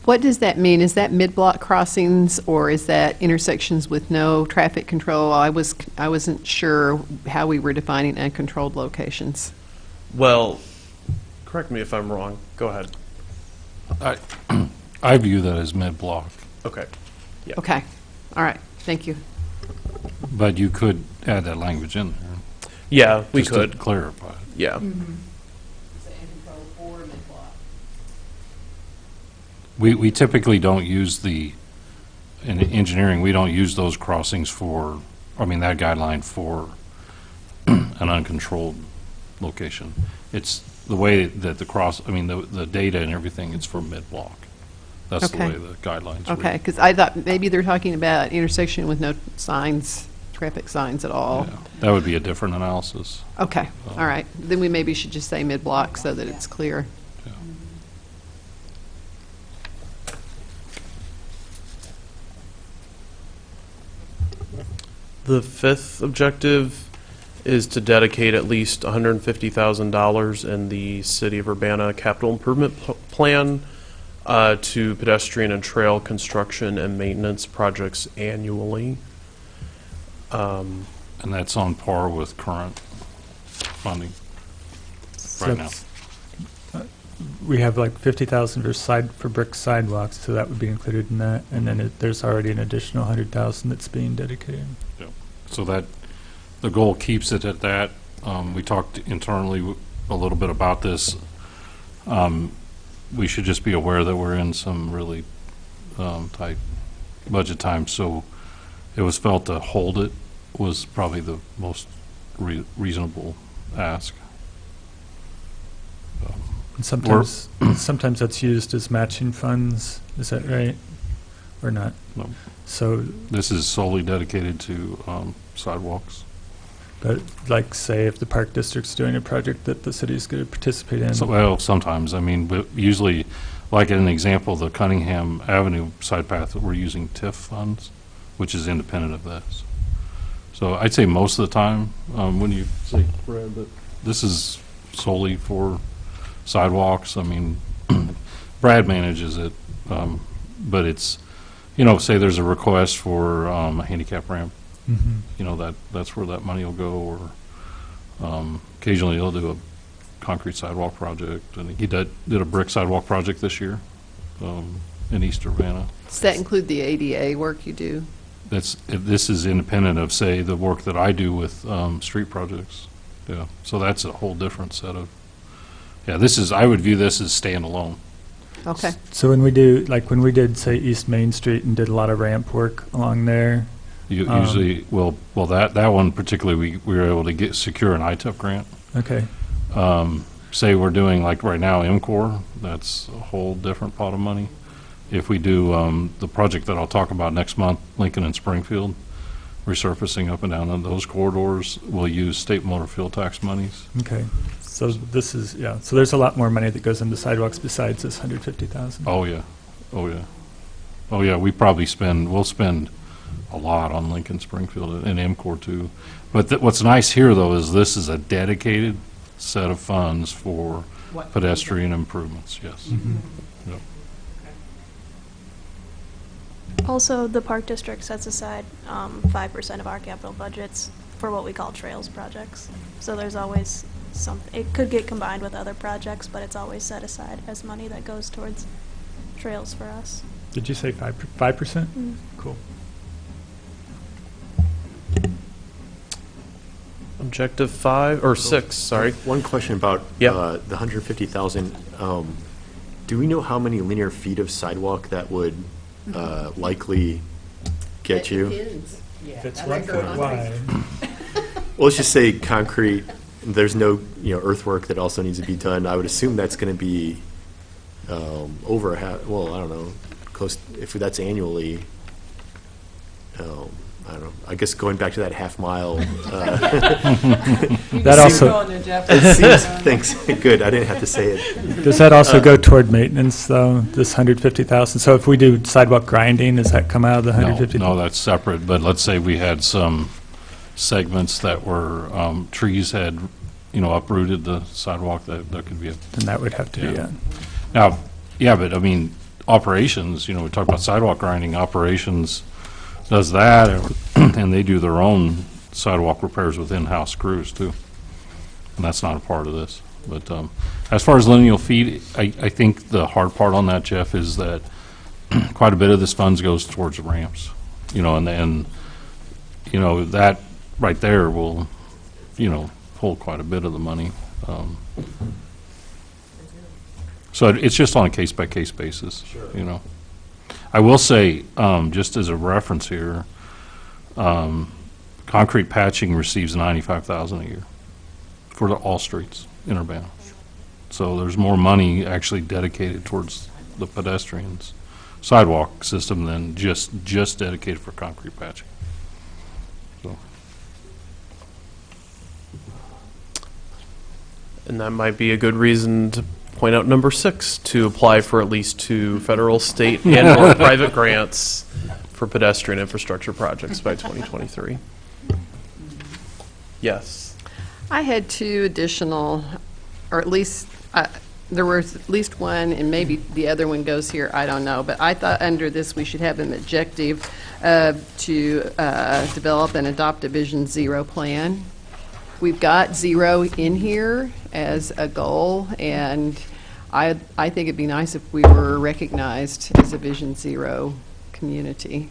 What does that mean? Is that mid-block crossings, or is that intersections with no traffic control? I wasn't sure how we were defining uncontrolled locations. Well, correct me if I'm wrong. Go ahead. I view that as mid-block, Okay. Yeah. Okay, all right, thank you. but you could add that language in there. Yeah, we just to could, clarify it. yeah. We typically don't use in engineering, we don't use those crossings for, I mean, that guideline for an uncontrolled location. It's the way that the data and everything, it's for mid-block. That's the Okay. way the guidelines read. Okay, because I thought maybe they're talking about intersection with no signs, traffic signs at all. Yeah, that would be a different analysis. Okay, all right. Then we maybe should just say mid-block so that it's clear. Yeah. The fifth objective is to dedicate at least $150,000 in the City of Urbana Capital Improvement Plan to pedestrian and trail construction and maintenance projects annually. And that's on par with current funding So right now. We have like 50,000 for brick sidewalks, so that would be included in that. And then there's already an additional 100,000 that's being dedicated. So that, the goal keeps it at that. We talked internally a little bit about this. We should just be aware that we're in some really tight budget times, so it was felt to hold it was probably the most reasonable ask. And sometimes that's used as matching funds. Is that right? Or not? No. So, This is solely dedicated to sidewalks. but like, say, if the Park District's doing a project that the city's going to participate in. So, well, sometimes, I mean, but usually, like an example, the Cunningham Avenue side path, we're using TIF funds, which is independent of this. So I'd say most of the time, when you say, Brad, that this is solely for sidewalks, I mean, Brad manages it, but it's, say there's a request for a handicap ramp, Mhm. that's where that money will go, or occasionally he'll do a concrete sidewalk project, and he did a brick sidewalk project this year in East Urbana. Does that include the ADA work you do? This is independent of, say, the work that I do with street projects. Yeah, so that's a whole different set of, I would view this as standalone. Okay. So when we did, say, East Main Street and did a lot of ramp work along there. Usually, well, that one particularly, we were able to secure an ITEP grant. Okay. Say we're doing, like right now, MCOR, that's a whole different pot of money. If we do the project that I'll talk about next month, Lincoln and Springfield, resurfacing up and down on those corridors, we'll use state motor fuel tax monies. Okay. So this is, so there's a lot more money that goes into sidewalks besides this 150,000. Oh, yeah. Oh, yeah. Oh, yeah, we'll spend a lot on Lincoln, Springfield, and MCOR too. But what's nice here, though, is this is a dedicated set of funds for pedestrian improvements, yes. Mhm. Yep. Also, the Park District sets aside 5% of our capital budgets for what we call trails projects. So there's always it could get combined with other projects, but it's always set aside as money that goes towards trails for us. Did you say 5%? Mm. Cool. Objective 5, or 6, sorry. One question about Yep. the 150,000. Do we know how many linear feet of sidewalk that would likely get you? If it's 1 foot wide. Well, let's just say concrete. There's no earthwork that also needs to be done. I would assume that's going to be over a half. Well, I don't know. Close if that's annually. I don't know. I guess going back to that half mile. That also, It seems, thanks. Good. I didn't have to say it. does that also go toward maintenance, though, this 150,000? So if we do sidewalk grinding, does that come out of the 150,000? No, that's separate, but let's say we had some segments that were, trees had, uprooted the sidewalk, that could be a. Then that would have to be, Yeah. Now, but I mean, operations, we talk about sidewalk grinding, operations does that, and they do their own sidewalk repairs with in-house crews too. And that's not a part of this. But as far as lineal feet, I think the hard part on that, Jeff, is that quite a bit of this funds goes towards ramps, and that right there will, pull quite a bit of the money. So it's just on a case-by-case basis, you know. I will say, just as a reference here, concrete patching receives $95,000 a year for all streets in Urbana. So there's more money actually dedicated towards the pedestrians sidewalk system than just dedicated for concrete patching. So. And that might be a good reason to point out number 6, to apply for at least 2 federal, state, and or private grants for pedestrian infrastructure projects by 2023. Yes. I had 2 additional, or at least, there was at least one, and maybe the other one goes here, I don't know. But I thought under this, we should have an objective to develop and adopt a Vision Zero plan. We've got 0 in here as a goal, and I think it'd be nice if we were recognized as a Vision Zero community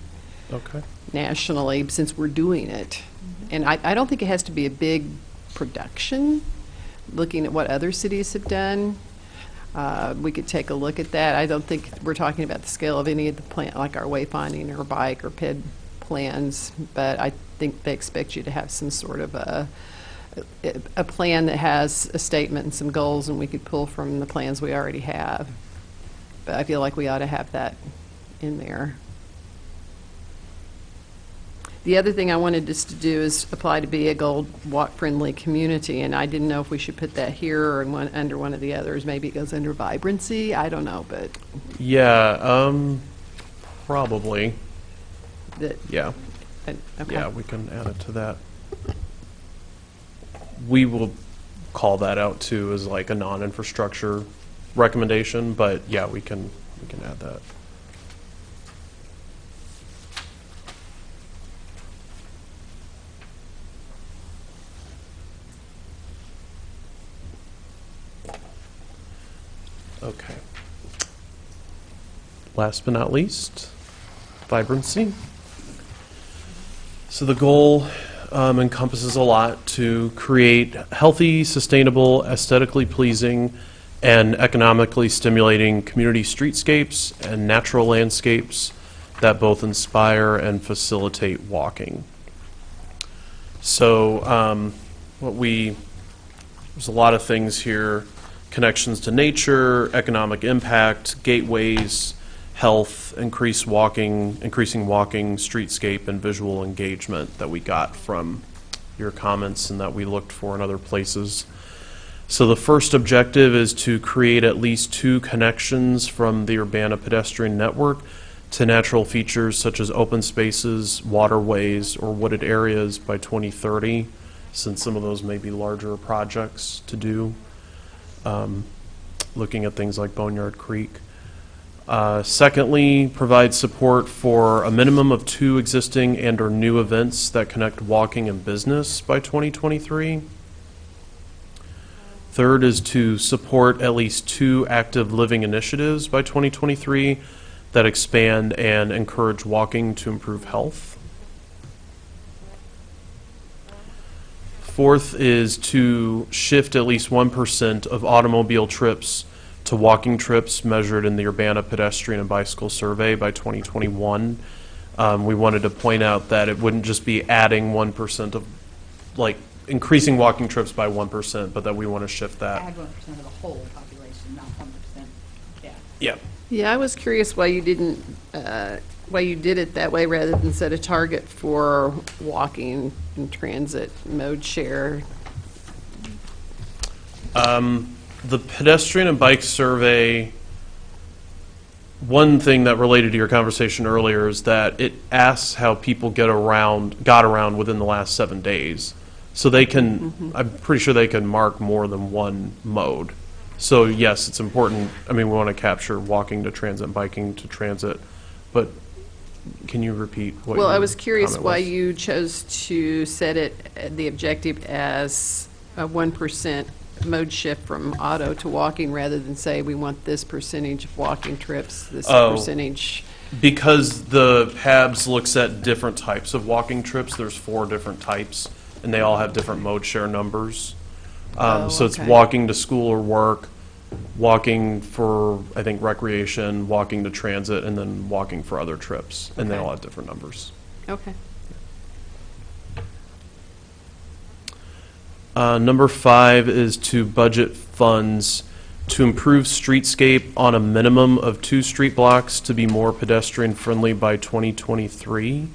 Okay. nationally, since we're doing it. And I don't think it has to be a big production. Looking at what other cities have done, we could take a look at that. I don't think we're talking about the scale of any of the plan, like our wayfinding or bike or PED plans, but I think they expect you to have some sort of a plan that has a statement and some goals, and we could pull from the plans we already have. But I feel like we ought to have that in there. The other thing I wanted us to do is apply to be a gold walk-friendly community, and I didn't know if we should put that here or under one of the others. Maybe it goes under vibrancy, I don't know, but Yeah, probably. that, Yeah. okay. Yeah, we can add it to that. We will call that out too as like a non-infrastructure recommendation, but yeah, we can add that. Okay. Last but not least, vibrancy. So the goal encompasses a lot: to create healthy, sustainable, aesthetically pleasing, and economically stimulating community streetscapes and natural landscapes that both inspire and facilitate walking. So there's a lot of things here: connections to nature, economic impact, gateways, health, increasing walking, streetscape, and visual engagement that we got from your comments and that we looked for in other places. So the first objective is to create at least 2 connections from the Urbana pedestrian network to natural features such as open spaces, waterways, or wooded areas by 2030, since some of those may be larger projects to do. Looking at things like Boneyard Creek. Secondly, provide support for a minimum of 2 existing and or new events that connect walking and business by 2023. Third is to support at least 2 active living initiatives by 2023 that expand and encourage walking to improve health. Fourth is to shift at least 1% of automobile trips to walking trips measured in the Urbana Pedestrian and Bicycle Survey by 2021. We wanted to point out that it wouldn't just be adding 1% of, like, increasing walking trips by 1%, but that we want to shift that. Add 1% of the whole population, not 1%. Yeah. Yeah. Yeah, I was curious why you didn't, why you did it that way rather than set a target for walking and transit mode share. The pedestrian and bike survey, one thing that related to your conversation earlier is that it asks how people got around within the last 7 days. So they can, I'm pretty sure they can mark more than one mode. So yes, it's important. I mean, we want to capture walking to transit and biking to transit, but can you repeat what Well, your I was curious comment why was? you chose to set it, the objective as a 1% mode shift from auto to walking rather than say we want this percentage of walking trips, this percentage. Because the PABS looks at different types of walking trips. There's 4 different types, and they all have different mode share numbers. So it's okay. walking to school or work, walking for, I think, recreation, walking to transit, and then walking for other trips. And they Okay. all have different numbers. Okay. Number 5 is to budget funds to improve streetscape on a minimum of 2 street blocks to be more pedestrian-friendly by 2023.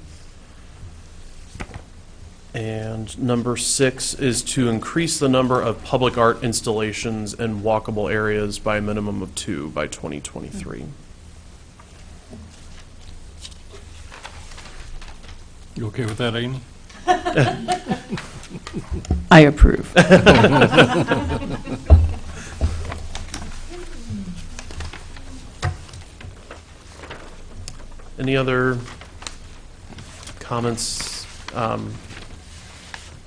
And number 6 is to increase the number of public art installations in walkable areas by a minimum of 2 by 2023. You okay with that, Amy? I approve. Any other comments,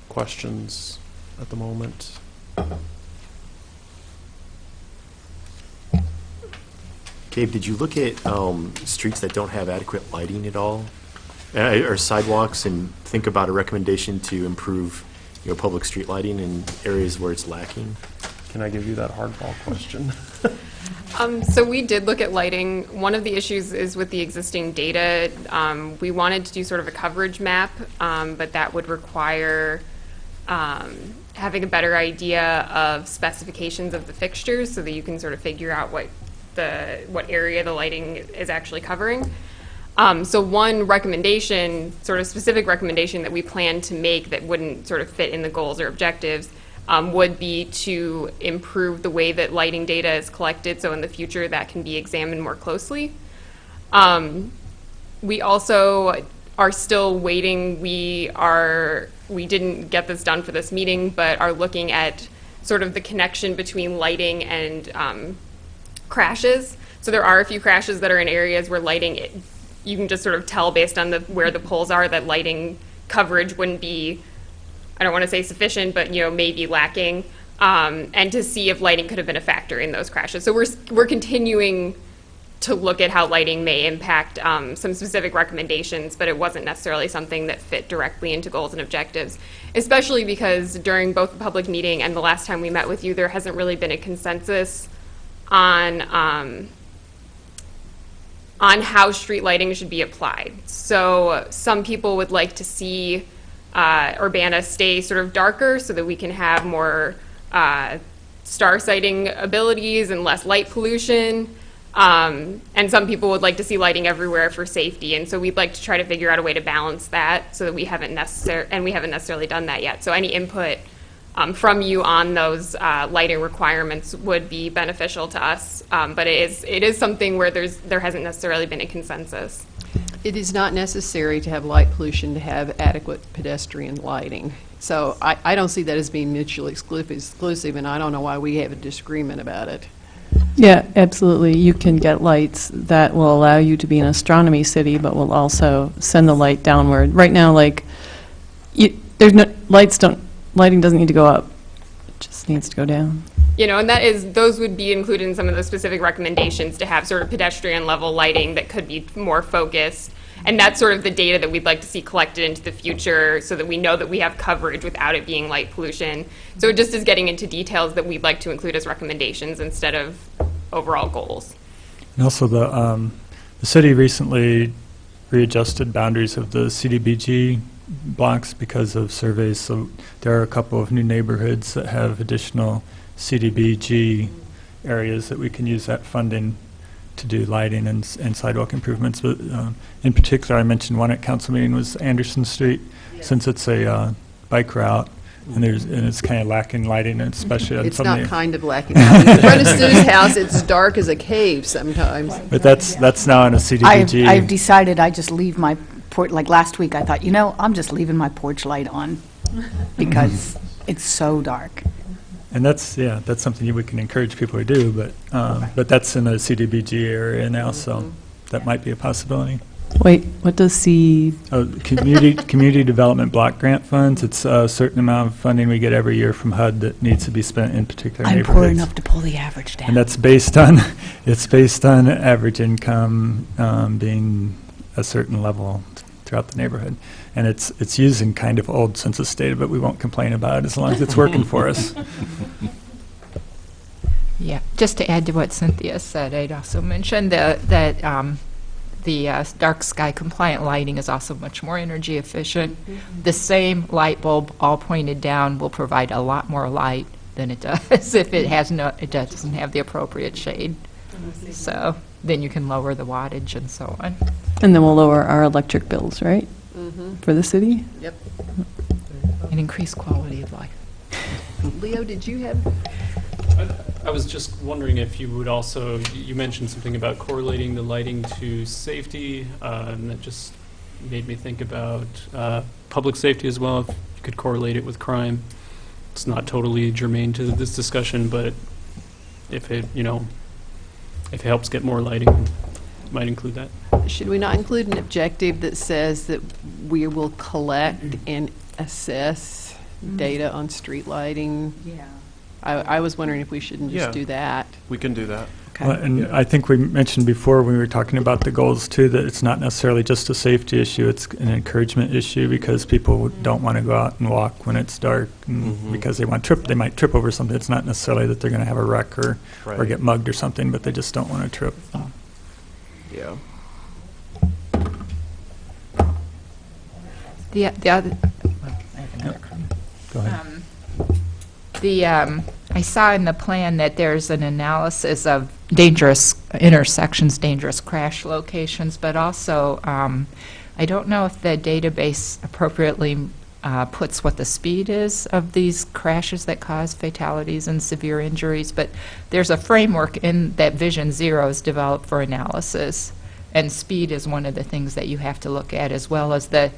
questions at the moment? Gabe, did you look at streets that don't have adequate lighting at all? Or sidewalks, and think about a recommendation to improve, public street lighting in areas where it's lacking? Can I give you that hardball question? So we did look at lighting. One of the issues is with the existing data. We wanted to do sort of a coverage map, but that would require having a better idea of specifications of the fixtures so that you can sort of figure out what area the lighting is actually covering. So one recommendation, sort of specific recommendation that we plan to make that wouldn't sort of fit in the goals or objectives would be to improve the way that lighting data is collected, so in the future that can be examined more closely. We also are still waiting. We didn't get this done for this meeting, but are looking at sort of the connection between lighting and crashes. So there are a few crashes that are in areas where lighting, you can just sort of tell based on where the poles are that lighting coverage wouldn't be, I don't want to say sufficient, but maybe lacking, and to see if lighting could have been a factor in those crashes. So we're continuing to look at how lighting may impact some specific recommendations, but it wasn't necessarily something that fit directly into goals and objectives, especially because during both the public meeting and the last time we met with you, there hasn't really been a consensus on how street lighting should be applied. So some people would like to see Urbana stay sort of darker so that we can have more star sighting abilities and less light pollution. And some people would like to see lighting everywhere for safety. And so we'd like to try to figure out a way to balance that so that we haven't necessarily done that yet. So any input from you on those lighting requirements would be beneficial to us. But it is something where there hasn't necessarily been a consensus. It is not necessary to have light pollution to have adequate pedestrian lighting. So I don't see that as being mutually exclusive, and I don't know why we have a disagreement about it. Yeah, absolutely. You can get lights that will allow you to be an astronomy city, but will also send the light downward. Right now, there's no lighting doesn't need to go up; it just needs to go down. And those would be included in some of the specific recommendations to have sort of pedestrian level lighting that could be more focused. And that's sort of the data that we'd like to see collected into the future so that we know that we have coverage without it being light pollution. So it just is getting into details that we'd like to include as recommendations instead of overall goals. And also the city recently readjusted boundaries of the CDBG blocks because of surveys. So there are a couple of new neighborhoods that have additional CDBG areas that we can use that funding to do lighting and sidewalk improvements. But in particular, I mentioned one at council meeting was Anderson Street, since it's a bike route and it's kind of lacking lighting, and especially on It's some not of the. kind of lacking. In front of Stu's house, it's dark as a cave sometimes. But that's now in a CDBG. I've decided I just leave my porch, like last week, I thought, I'm just leaving my porch light on because it's so dark. And that's something we can encourage people to do, but that's in a CDBG area now, so that might be a possibility. Wait, what does Community Development Block Grant Funds? It's a certain amount of funding we get every year from HUD that needs to be spent in particular I'm neighborhoods. poor enough to pull the average down. And that's based on average income being a certain level throughout the neighborhood. And it's using kind of old census data, but we won't complain about it as long as it's working for us. Yeah, just to add to what Cynthia said, I'd also mention that the dark sky compliant lighting is also much more energy efficient. The same light bulb all pointed down will provide a lot more light than it does if it doesn't have the appropriate shade. So then you can lower the wattage and so on. And then we'll lower our electric bills, right? For the city? Yep. And increase quality of life. Leo, did you have? I was just wondering if you would also, you mentioned something about correlating the lighting to safety, and that just made me think about public safety as well, if you could correlate it with crime. It's not totally germane to this discussion, but if it, if it helps get more lighting, might include that. Should we not include an objective that says that we will collect and assess data on street lighting? Yeah. I was wondering if we shouldn't just Yeah. do that. We can do that. Okay. Well, and I think we mentioned before when we were talking about the goals too, that it's not necessarily just a safety issue, it's an encouragement issue because people don't want to go out and walk when it's dark and because they might trip over something. It's not necessarily that they're going to have a wreck or Right. get mugged or something, but they just don't want to trip. Yeah. The other, well, I have another comment. Go ahead. I saw in the plan that there's an analysis of dangerous intersections, dangerous crash locations, but also, I don't know if the database appropriately puts what the speed is of these crashes that cause fatalities and severe injuries, but there's a framework in that Vision Zero is developed for analysis, and speed is one of the things that you have to look at, as well as the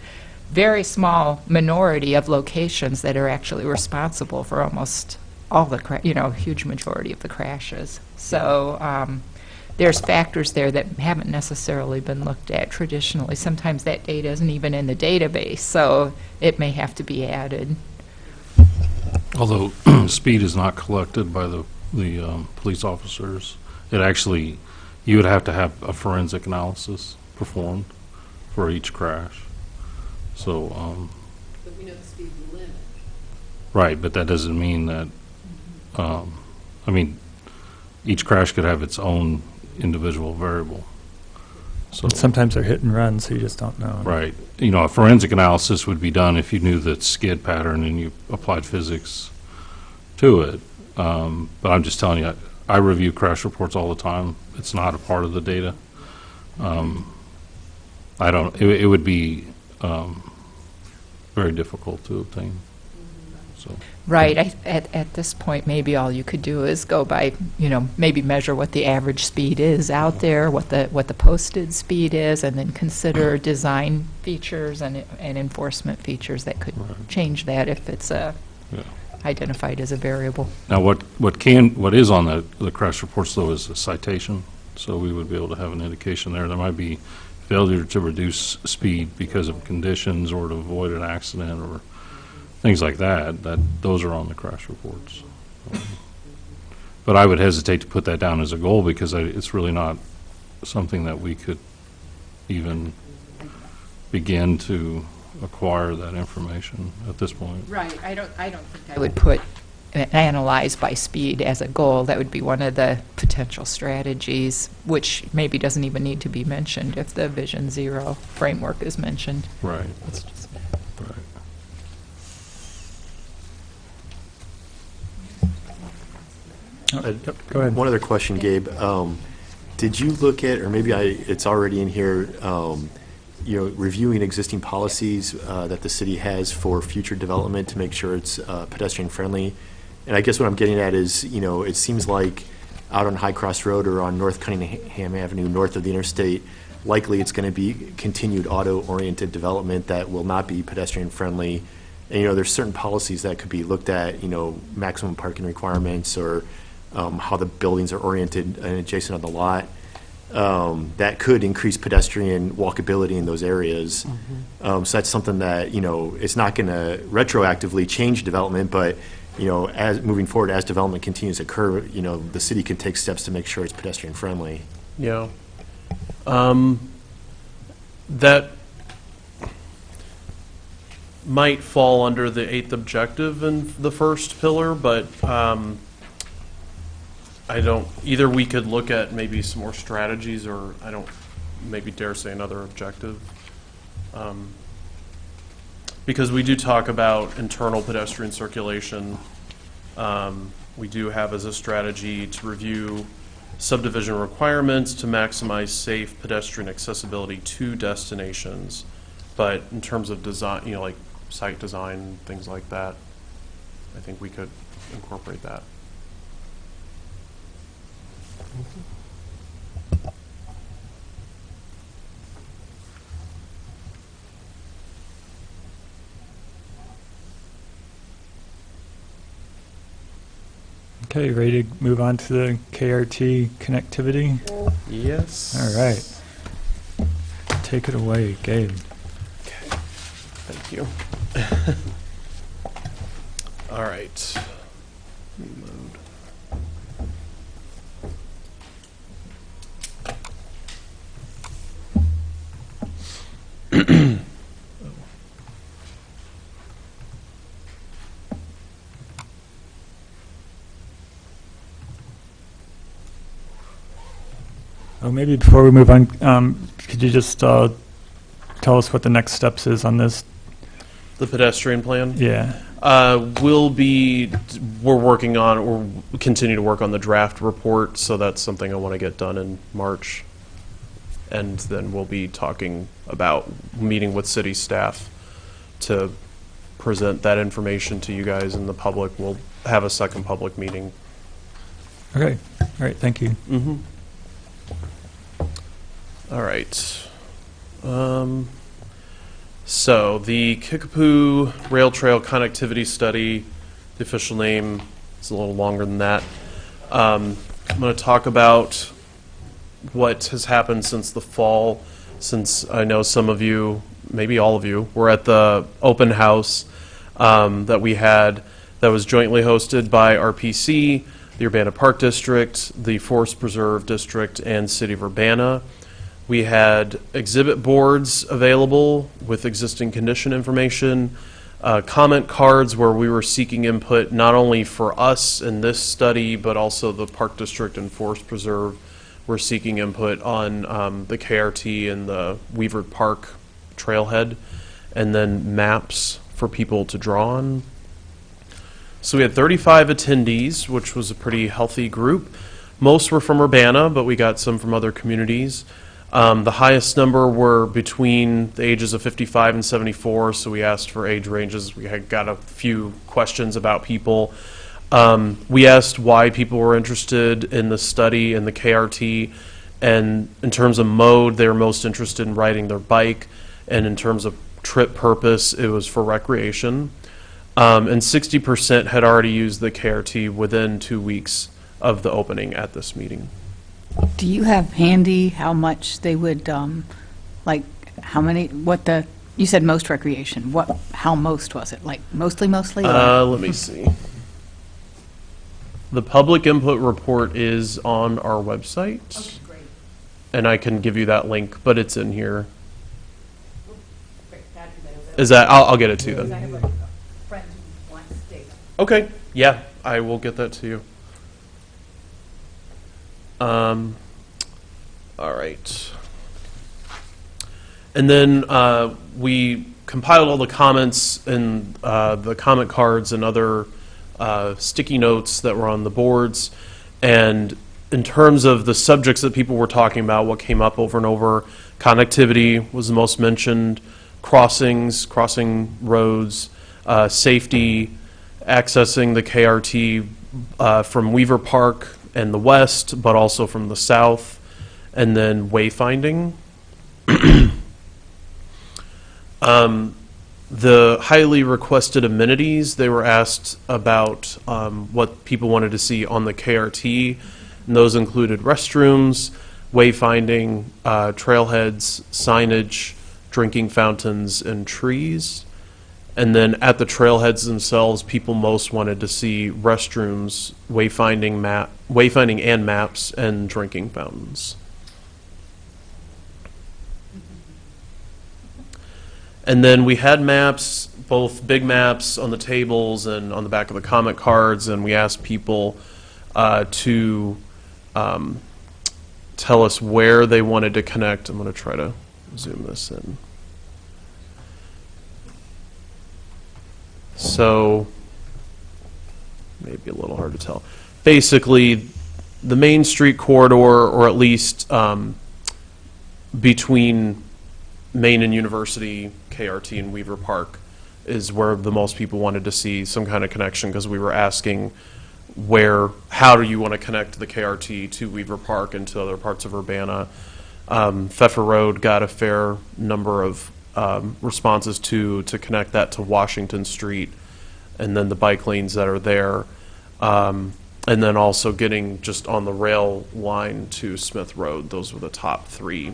very small minority of locations that are actually responsible for almost all the, huge majority of the crashes. So there's factors there that haven't necessarily been looked at traditionally. Sometimes that data isn't even in the database, so it may have to be added. Although speed is not collected by the police officers, it actually, you would have to have a forensic analysis performed for each crash. So, But we know the speed limit. right, but that doesn't mean that, each crash could have its own individual variable. So, Sometimes they're hit and run, so you just don't know. right, a forensic analysis would be done if you knew the skid pattern and you applied physics to it. But I'm just telling you, I review crash reports all the time. It's not a part of the data. It would be very difficult to obtain. So, Right. At this point, maybe all you could do is go by, maybe measure what the average speed is out there, what the posted speed is, and then consider design features and enforcement features that could change that if it's identified as a variable. now, what is on the crash reports though is a citation, so we would be able to have an indication there. There might be failure to reduce speed because of conditions or to avoid an accident or things like that, those are on the crash reports. But I would hesitate to put that down as a goal because it's really not something that we could even begin to acquire that information at this point. Right. I don't think I would put analyze by speed as a goal. That would be one of the potential strategies, which maybe doesn't even need to be mentioned if the Vision Zero framework is mentioned. Right. It's just- Right. Go ahead. One other question, Gabe. Did you look at, or maybe it's already in here, reviewing existing policies that the city has for future development to make sure it's pedestrian friendly? And I guess what I'm getting at is, it seems like out on High Cross Road or on North Cunningham Avenue, north of the interstate, likely it's going to be continued auto-oriented development that will not be pedestrian friendly. And, there's certain policies that could be looked at, maximum parking requirements or how the buildings are oriented and adjacent on the lot, that could increase pedestrian walkability in those areas. So that's something that, it's not going to retroactively change development, but, as moving forward, as development continues to occur, the city can take steps to make sure it's pedestrian friendly. Yeah. That, might fall under the 8th objective in the first pillar, but I don't, either we could look at maybe some more strategies, or I don't maybe dare say another objective. Because we do talk about internal pedestrian circulation. We do have as a strategy to review subdivision requirements to maximize safe pedestrian accessibility to destinations. But in terms of design, like site design, things like that, I think we could incorporate that. Okay, ready to move on to the KRT connectivity? Yes. All right. Take it away, Gabe. Thank you. All right. Reload. Oh, maybe before we move on, could you just tell us what the next steps is on this? The pedestrian plan? Yeah. We're working on, or continue to work on the draft report, so that's something I want to get done in March. And then we'll be talking about meeting with city staff to present that information to you guys and the public. We'll have a second public meeting. Okay. All right. Thank you. Mm-hmm. All right. So the Kickapoo Rail Trail Connectivity Study, the official name is a little longer than that. I'm going to talk about what has happened since the fall, since I know some of you, maybe all of you, were at the open house that we had that was jointly hosted by RPC, the Urbana Park District, the Forest Preserve District, and City of Urbana. We had exhibit boards available with existing condition information, comment cards where we were seeking input not only for us in this study, but also the Park District and Forest Preserve were seeking input on the KRT and the Weaver Park trailhead, and then maps for people to draw on. So we had 35 attendees, which was a pretty healthy group. Most were from Urbana, but we got some from other communities. The highest number were between the ages of 55 and 74, so we asked for age ranges. We had got a few questions about people. We asked why people were interested in the study and the KRT, and in terms of mode, they were most interested in riding their bike, and in terms of trip purpose, it was for recreation. And 60% had already used the KRT within 2 weeks of the opening at this meeting. Do you have handy how much they would, like, how many, you said most recreation, how most was it? Like, mostly? Let me see. The public input report is on our website. Okay, great. And I can give you that link, but it's in here. Is that, I'll get it to you then. I have a friend who wants data. Okay, yeah, I will get that to you. All right. And then we compiled all the comments and the comment cards and other sticky notes that were on the boards. And in terms of the subjects that people were talking about, what came up over and over, connectivity was the most mentioned, crossing roads, safety, accessing the KRT from Weaver Park and the west, but also from the south, and then wayfinding. The highly requested amenities, they were asked about what people wanted to see on the KRT, and those included restrooms, wayfinding, trailheads, signage, drinking fountains, and trees. And then at the trailheads themselves, people most wanted to see restrooms, wayfinding and maps, and drinking fountains. And then we had maps, both big maps on the tables and on the back of the comment cards, and we asked people to tell us where they wanted to connect. I'm going to try to zoom this in. So, maybe a little hard to tell. Basically, the Main Street corridor, or at least between Main and University, KRT, and Weaver Park, is where the most people wanted to see some kind of connection, because we were asking how do you want to connect the KRT to Weaver Park and to other parts of Urbana. Pfeffer Road got a fair number of responses to connect that to Washington Street, and then the bike lanes that are there, and then also getting just on the rail line to Smith Road. Those were the top 3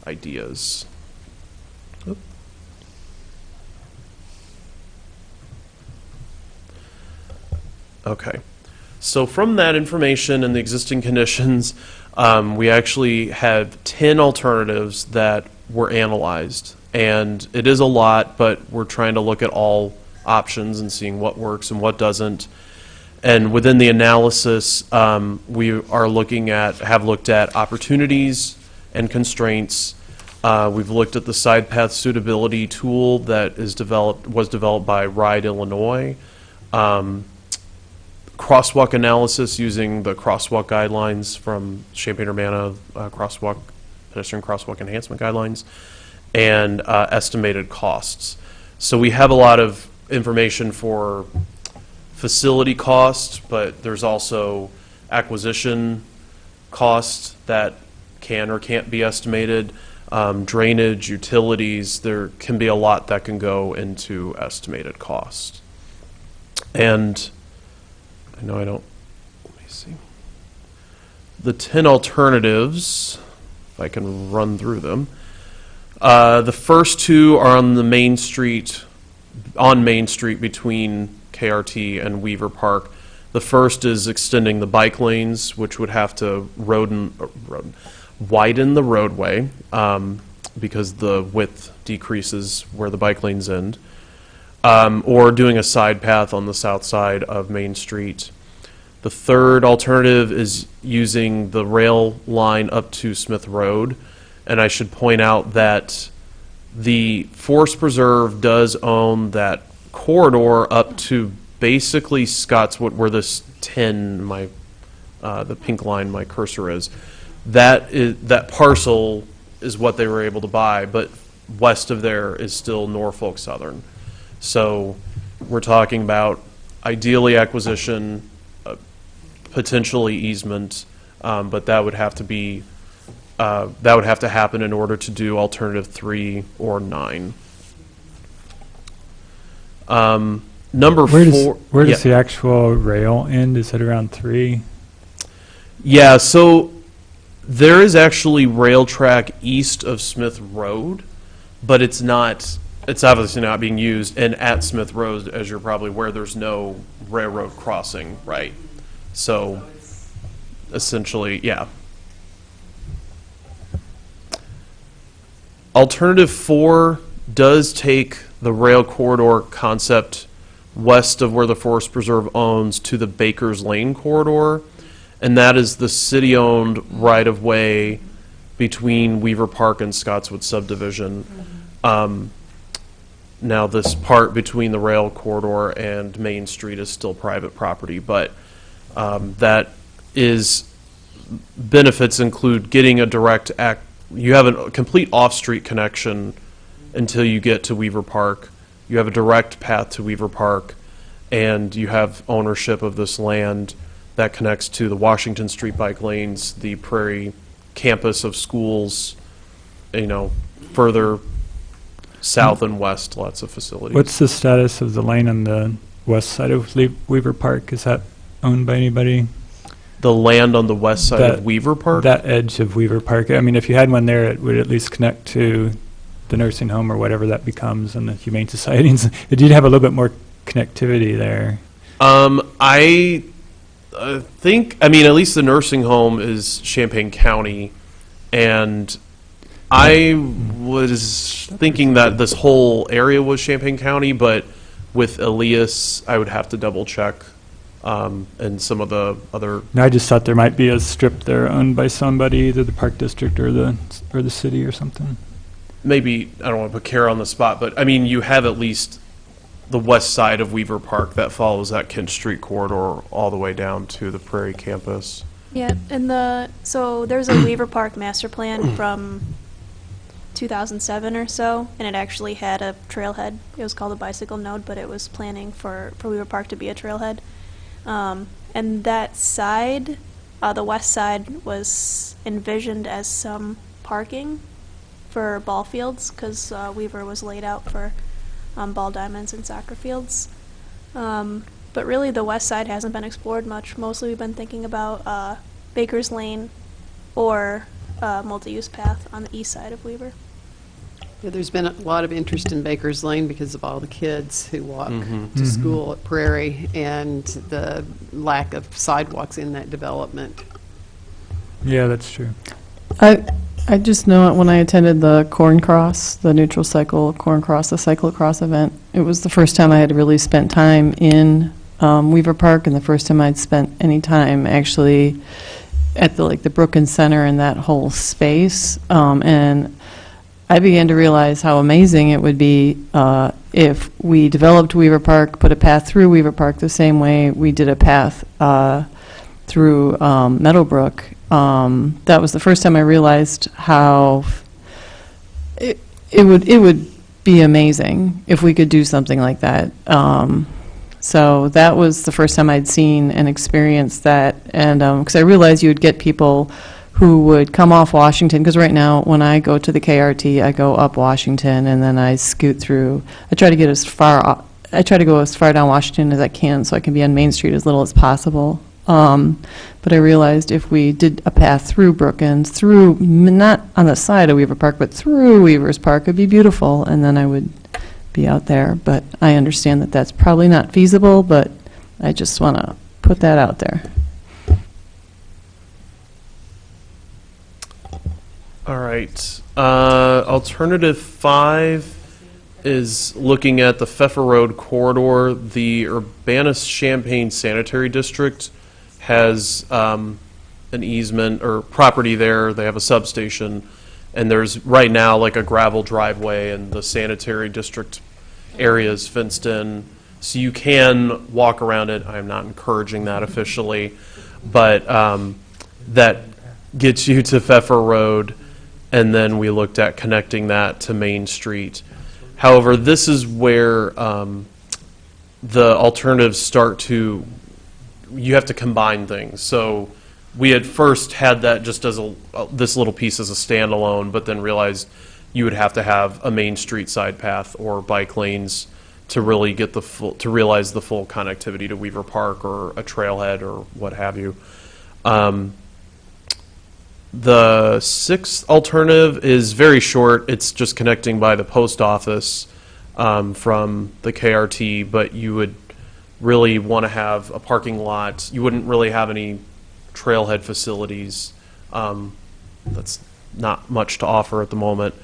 ideas. Okay, so from that information and the existing conditions, we actually had 10 alternatives that were analyzed. And it is a lot, but we're trying to look at all options and seeing what works and what doesn't. And within the analysis, we are have looked at opportunities and constraints. We've looked at the side path suitability tool that was developed by Ride Illinois. Crosswalk analysis using the crosswalk guidelines from Champaign-Urbana pedestrian crosswalk enhancement guidelines, and estimated costs. So we have a lot of information for facility cost, but there's also acquisition cost that can or can't be estimated, drainage, utilities. There can be a lot that can go into estimated cost. And I know I don't, let me see. The 10 alternatives, if I can run through them. The first 2 are on Main Street between KRT and Weaver Park. The first is extending the bike lanes, which would have to widen the roadway because the width decreases where the bike lanes end. Or doing a side path on the south side of Main Street. The third alternative is using the rail line up to Smith Road. And I should point out that the Forest Preserve does own that corridor up to basically Scottswood, where this 10, the pink line, my cursor is. That parcel is what they were able to buy, but west of there is still Norfolk Southern. So we're talking about ideally acquisition, potentially easement, but that would have to happen in order to do alternative 3 or 9. Number 4. Where does the actual rail end? Is it around 3? Yeah, so there is actually rail track east of Smith Road, but it's obviously not being used. And at Smith Road, as you're probably aware, there's no railroad crossing, right? So essentially, yeah. Alternative 4 does take the rail corridor concept west of where the Forest Preserve owns to the Baker's Lane corridor, and that is the city-owned right-of-way between Weaver Park and Scottswood subdivision. Now, this part between the rail corridor and Main Street is still private property, but benefits include getting a direct you have a complete off-street connection until you get to Weaver Park. You have a direct path to Weaver Park, and you have ownership of this land that connects to the Washington Street bike lanes, the Prairie campus of schools, further south and west, lots of facilities. What's the status of the lane on the west side of Weaver Park? Is that owned by anybody? The land on the west side of Weaver Park? That edge of Weaver Park. I mean, if you had one there, it would at least connect to the nursing home or whatever that becomes and the Humane Society. You'd have a little bit more connectivity there. I think, at least the nursing home is Champaign County, and I was thinking that this whole area was Champaign County, but with Elias, I would have to double check, and some of the other. No, I just thought there might be a strip there owned by somebody, either the park district or the city or something. Maybe, I don't want to put Kara on the spot, but I mean, you have at least the west side of Weaver Park that follows that Kent Street corridor all the way down to the Prairie campus. Yeah, and so there's a Weaver Park master plan from 2007 or so, and it actually had a trailhead. It was called a bicycle node, but it was planning for Weaver Park to be a trailhead. And that side, the west side, was envisioned as some parking for ball fields, because Weaver was laid out for ball diamonds and soccer fields. But really, the west side hasn't been explored much. Mostly we've been thinking about Baker's Lane or multi-use path on the east side of Weaver. Yeah, there's been a lot of interest in Baker's Lane because of all the kids who walk to school at Prairie and the lack of sidewalks in that development. Yeah, that's true. I just know when I attended the Corn Cross, the neutral cycle Corn Cross, the cyclocross event, it was the first time I had really spent time in Weaver Park, and the first time I'd spent any time actually at the Brookins Center and that whole space. And I began to realize how amazing it would be if we developed Weaver Park, put a path through Weaver Park the same way we did a path through Meadowbrook. That was the first time I realized how it would be amazing if we could do something like that. So that was the first time I'd seen and experienced that, and because I realized you would get people who would come off Washington, because right now when I go to the KRT, I go up Washington and then I scoot through. I try to go as far down Washington as I can so I can be on Main Street as little as possible. But I realized if we did a path through Brookins, through, not on the side of Weaver Park, but through Weaver's Park, it'd be beautiful, and then I would be out there. But I understand that that's probably not feasible, but I just want to put that out there. All right. Alternative 5 is looking at the Pfeffer Road corridor. The Urbanus-Champaign Sanitary District has an easement or property there. They have a substation, and there's right now like a gravel driveway, and the sanitary district area is fenced in, so you can walk around it. I'm not encouraging that officially, but that gets you to Pfeffer Road, and then we looked at connecting that to Main Street. However, this is where the alternatives start to, you have to combine things. So we had first had that just as this little piece as a standalone, but then realized you would have to have a Main Street side path or bike lanes to really get to realize the full connectivity to Weaver Park or a trailhead or what have you. The sixth alternative is very short. It's just connecting by the post office from the KRT, but you would really want to have a parking lot. You wouldn't really have any trailhead facilities. That's not much to offer at the moment.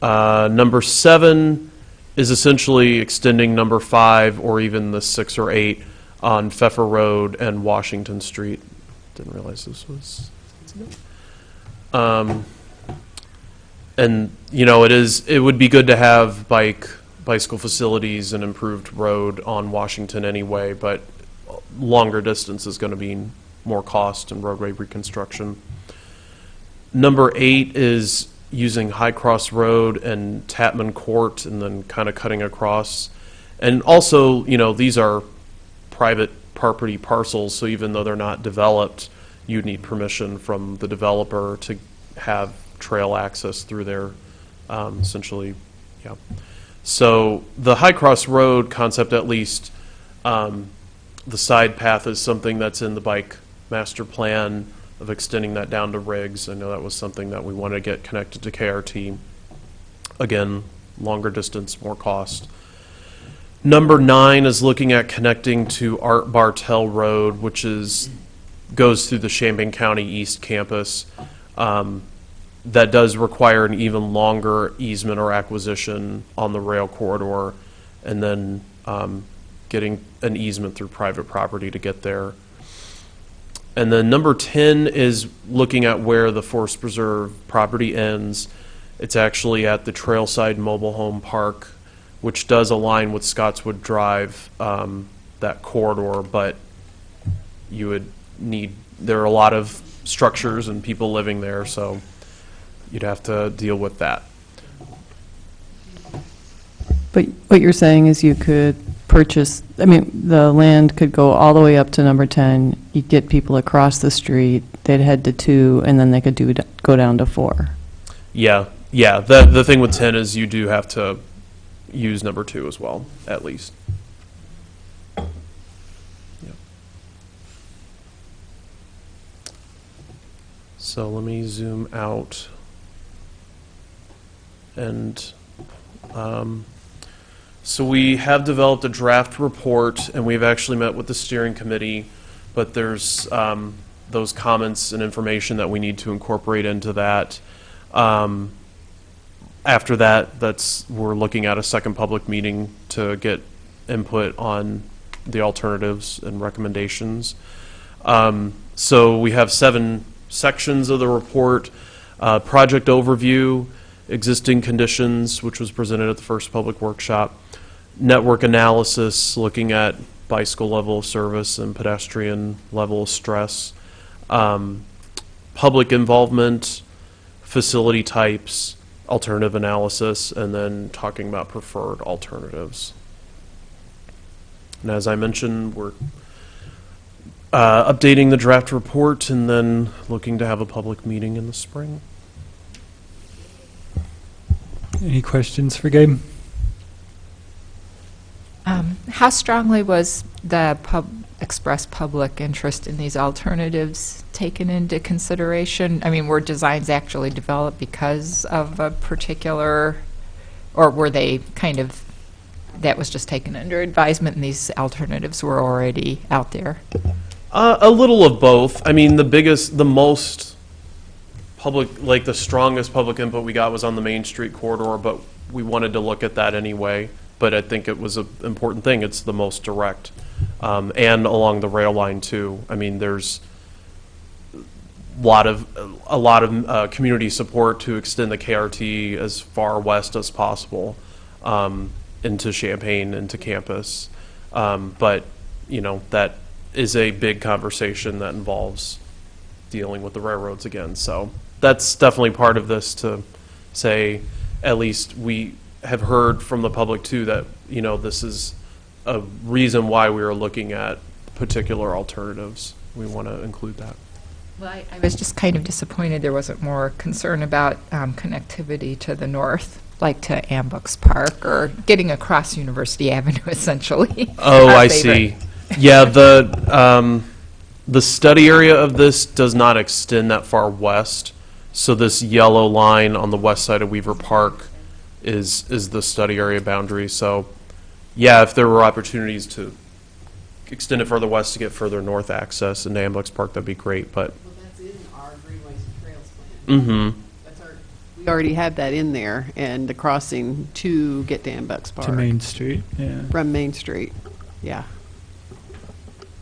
Number 7 is essentially extending number 5 or even the 6 or 8 on Pfeffer Road and Washington Street. Didn't realize this was. And you know, it would be good to have bicycle facilities and improved road on Washington anyway, but longer distance is going to be more cost and roadway reconstruction. Number 8 is using High Cross Road and Tapman Court and then kind of cutting across. And also, you know, these are private property parcels, so even though they're not developed, you'd need permission from the developer to have trail access through there, essentially, yeah. So the High Cross Road concept, at least, the side path is something that's in the bike master plan of extending that down to Riggs. I know that was something that we wanted to get connected to KRT. Again, longer distance, more cost. Number 9 is looking at connecting to Art Bartell Road, which goes through the Champaign County East Campus. that does require an even longer easement or acquisition on the rail corridor, and then getting an easement through private property to get there. And then number 10 is looking at where the forest preserve property ends. It's actually at the Trailside Mobile Home Park, which does align with Scottswood Drive, that corridor, but you would need, there are a lot of structures and people living there, so you'd have to deal with that. But what you're saying is you could purchase, I mean, the land could go all the way up to number 10, you'd get people across the street, they'd head to 2, and then they could go down to 4. Yeah, the thing with 10 is you do have to use number 2 as well, at least. Yep. So let me zoom out. And so we have developed a draft report, and we've actually met with the steering committee, but there's those comments and information that we need to incorporate into that. After that, we're looking at a second public meeting to get input on the alternatives and recommendations. So we have 7 sections of the report: project overview, existing conditions, which was presented at the first public workshop, network analysis, looking at bicycle level of service and pedestrian level of stress, public involvement, facility types, alternative analysis, and then talking about preferred alternatives. And as I mentioned, we're updating the draft report and then looking to have a public meeting in the spring. Any questions for Gabe? How strongly was the expressed public interest in these alternatives taken into consideration? I mean, were designs actually developed because of a particular, or were they kind of, that was just taken under advisement and these alternatives were already out there? A little of both. I mean, the most public, like the strongest public input we got was on the Main Street corridor, but we wanted to look at that anyway. But I think it was an important thing. It's the most direct. And along the rail line too. I mean, there's a lot of community support to extend the KRT as far west as possible into Champaign, into campus. But you know, that is a big conversation that involves dealing with the railroads again. So that's definitely part of this, to say, at least we have heard from the public too that, you know, this is a reason why we are looking at particular alternatives. We want to include that. Well, I was just kind of disappointed there wasn't more concern about connectivity to the north, like to Ambucks Park or getting across University Avenue, essentially. Oh, Our I favorite. see. Yeah, the study area of this does not extend that far west. So this yellow line on the west side of Weaver Park is the study area boundary. So yeah, if there were opportunities to extend it further west to get further north access into Ambucks Park, that'd be great. But Well, that's in our Greenways and Trails plan. We already have that in there, and the crossing to get to Ambucks Park. To Main Street, yeah. From Main Street, yeah.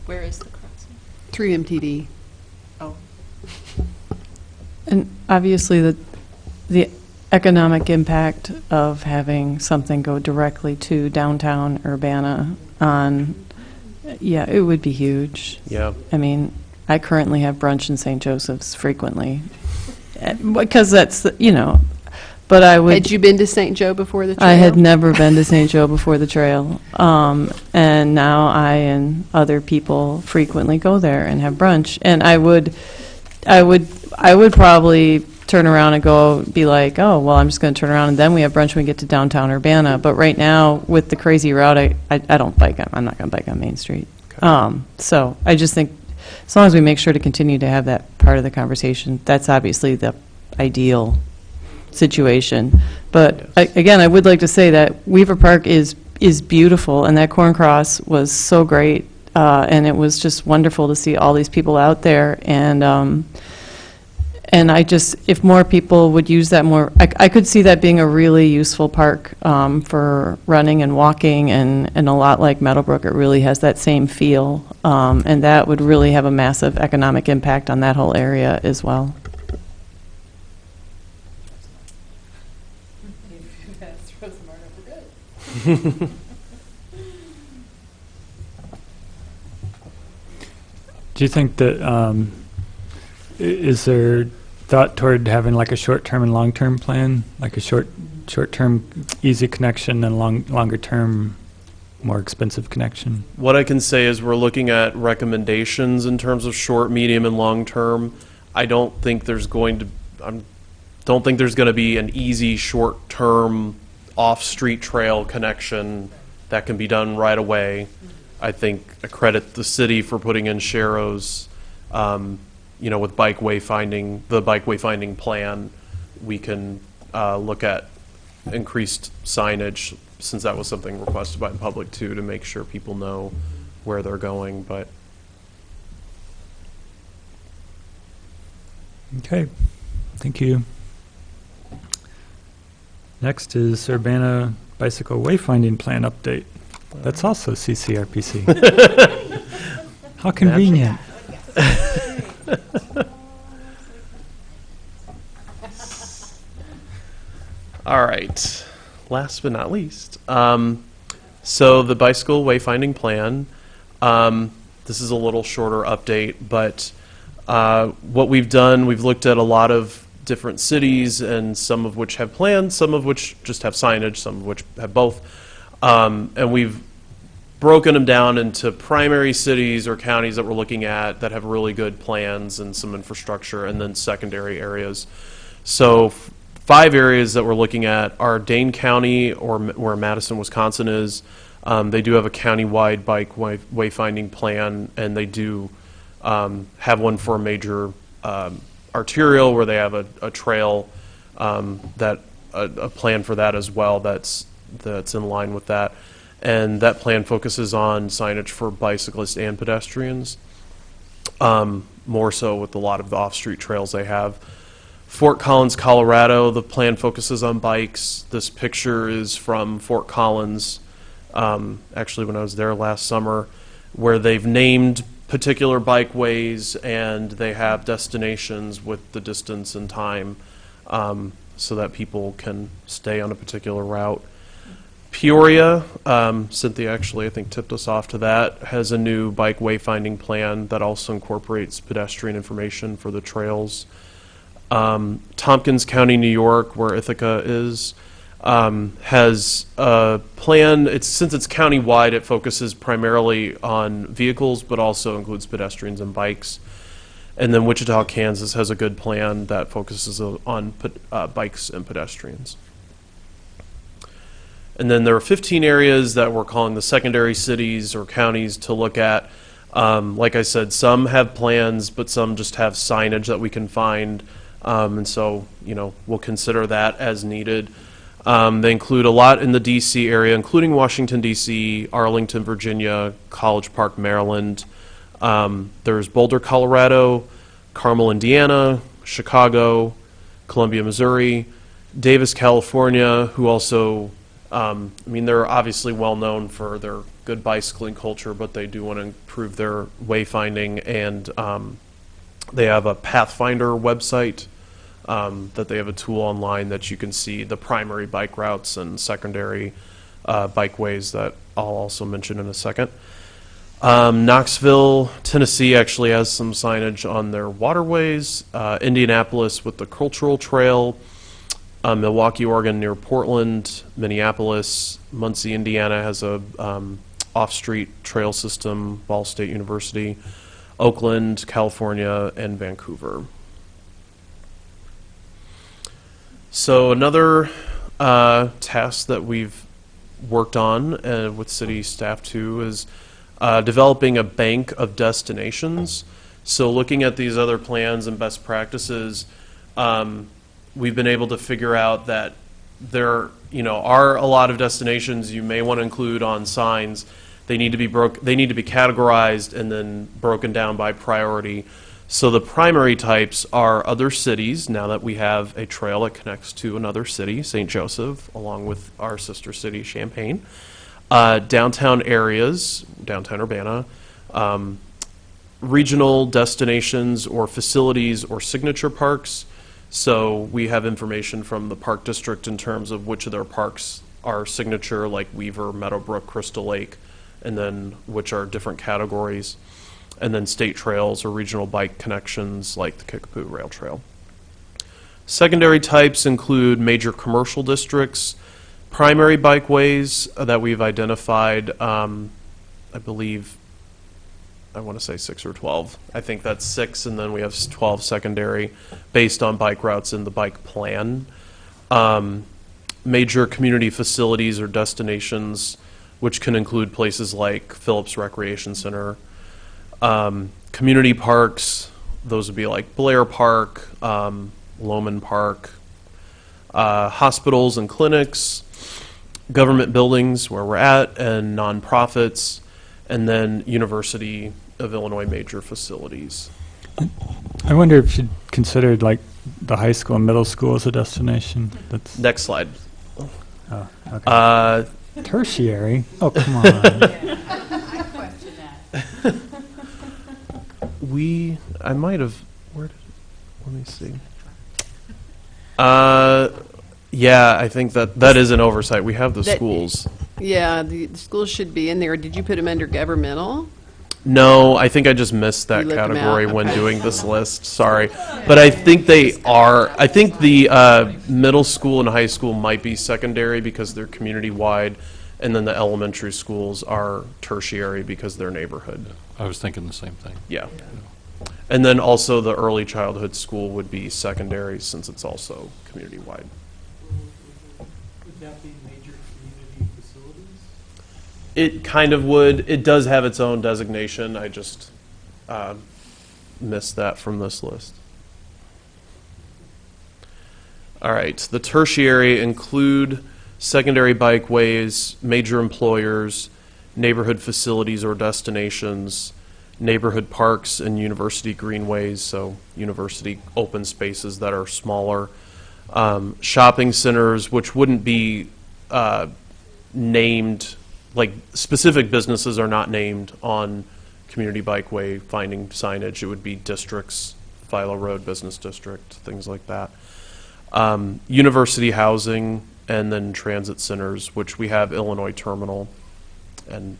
Where is the crossing? Through MTD. Oh. And obviously, the economic impact of having something go directly to downtown Urbana it would be huge. yeah. I mean, I currently have brunch in St. Joseph's frequently, because that's, but I would. Had you been to St. Joe before the trail? I had never been to St. Joe before the trail, and now I and other people frequently go there and have brunch. And I would probably turn around and be like, oh, well, I'm just going to turn around and then we have brunch when we get to downtown Urbana. But right now, with the crazy route, I don't bike. I'm not going to bike on Main Street. So I just think, as long as we make sure to continue to have that part of the conversation, that's obviously the ideal situation. But again, I would like to say that Weaver Park is beautiful, and that Corn Cross was so great, and it was just wonderful to see all these people out there. And And I just, if more people would use that more, I could see that being a really useful park for running and walking, and a lot like Meadowbrook, it really has that same feel. And that would really have a massive economic impact on that whole area as well. Do you think that, is there thought toward having like a short-term and long-term plan? Like a short-term easy connection and longer-term more expensive connection? What I can say is we're looking at recommendations in terms of short, medium, and long-term. I don't think there's going to be an easy short-term off-street trail connection that can be done right away. I think I credit the city for putting in Sharrow's, with bike wayfinding, the bike wayfinding plan. We can look at increased signage, since that was something requested by the public too, to make sure people know where they're going. But Okay, thank you. Next is Urbana Bicycle Wayfinding Plan update. That's also CCRPC. How convenient. all right, last but not least, so the bicycle wayfinding plan. This is a little shorter update, but what we've done, we've looked at a lot of different cities, and some of which have plans, some of which just have signage, some of which have both. And we've broken them down into primary cities or counties that we're looking at that have really good plans and some infrastructure, and then secondary areas. So 5 areas that we're looking at are Dane County, or where Madison, Wisconsin is. They do have a county-wide bike wayfinding plan, and they do have one for a major arterial where they have a trail, a plan for that as well that's in line with that. And that plan focuses on signage for bicyclists and pedestrians, more so with a lot of the off-street trails they have. Fort Collins, Colorado, the plan focuses on bikes. This picture is from Fort Collins, actually when I was there last summer, where they've named particular bikeways and they have destinations with the distance and time, so that people can stay on a particular route. Peoria, Cynthia actually I think tipped us off to that, has a new bike wayfinding plan that also incorporates pedestrian information for the trails. Tompkins County, New York, where Ithaca is, has a plan. Since it's county-wide, it focuses primarily on vehicles, but also includes pedestrians and bikes. And then Wichita, Kansas has a good plan that focuses on bikes and pedestrians. And then there are 15 areas that we're calling the secondary cities or counties to look at. Like I said, some have plans, but some just have signage that we can find. And so, we'll consider that as needed. They include a lot in the D.C. area, including Washington, D.C., Arlington, Virginia, College Park, Maryland. There's Boulder, Colorado, Carmel, Indiana, Chicago, Columbia, Missouri, Davis, California, who also, they're obviously well known for their good bicycling culture, but they do want to improve their wayfinding, and they have a Pathfinder website that they have a tool online that you can see the primary bike routes and secondary bikeways that I'll also mention in a second. Knoxville, Tennessee actually has some signage on their waterways. Indianapolis with the Cultural Trail. Milwaukee, Oregon near Portland. Minneapolis. Muncie, Indiana has a off-street trail system. Ball State University. Oakland, California, and Vancouver. So another task that we've worked on with city staff too is developing a bank of destinations. So looking at these other plans and best practices, we've been able to figure out that there are a lot of destinations you may want to include on signs. They need to be categorized and then broken down by priority. So the primary types are other cities, now that we have a trail that connects to another city, St. Joseph, along with our sister city, Champaign. Downtown areas, downtown Urbana, regional destinations or facilities or signature parks. So we have information from the Park District in terms of which of their parks are signature, like Weaver, Meadowbrook, Crystal Lake, and then which are different categories. And then state trails or regional bike connections like the Kickapoo Rail Trail. Secondary types include major commercial districts, primary bikeways that we've identified, I believe, I want to say 6 or 12. I think that's 6, and then we have 12 secondary based on bike routes in the bike plan. Major community facilities or destinations, which can include places like Phillips Recreation Center. Community parks, those would be like Blair Park, Loman Park, hospitals and clinics, government buildings where we're at, and nonprofits, and then University of Illinois major facilities. I wonder if you'd considered like the high school and middle school as a destination. That's Next slide. oh, okay. Tertiary. Oh, come on. I might have, let me see. Yeah, I think that is an oversight. We have the That- schools. Yeah, the schools should be in there. Did you put them under governmental? No, I think I just missed that You left 'em category out, when okay. doing this list. Sorry. But I think they are. I think the middle school and high school might be secondary because they're community-wide, and then the elementary schools are tertiary because they're neighborhood. I was thinking the same thing. Yeah. And then also the early childhood school would be secondary since it's also community-wide. Would that be major community facilities? It kind of would. It does have its own designation. I just missed that from this list. All right. The tertiary include secondary bikeways, major employers, neighborhood facilities or destinations, neighborhood parks and university greenways, so university open spaces that are smaller, shopping centers, which wouldn't be named, like specific businesses are not named on community bikeway finding signage. It would be districts, Philo Road Business District, things like that. University housing, and then transit centers, which we have Illinois Terminal and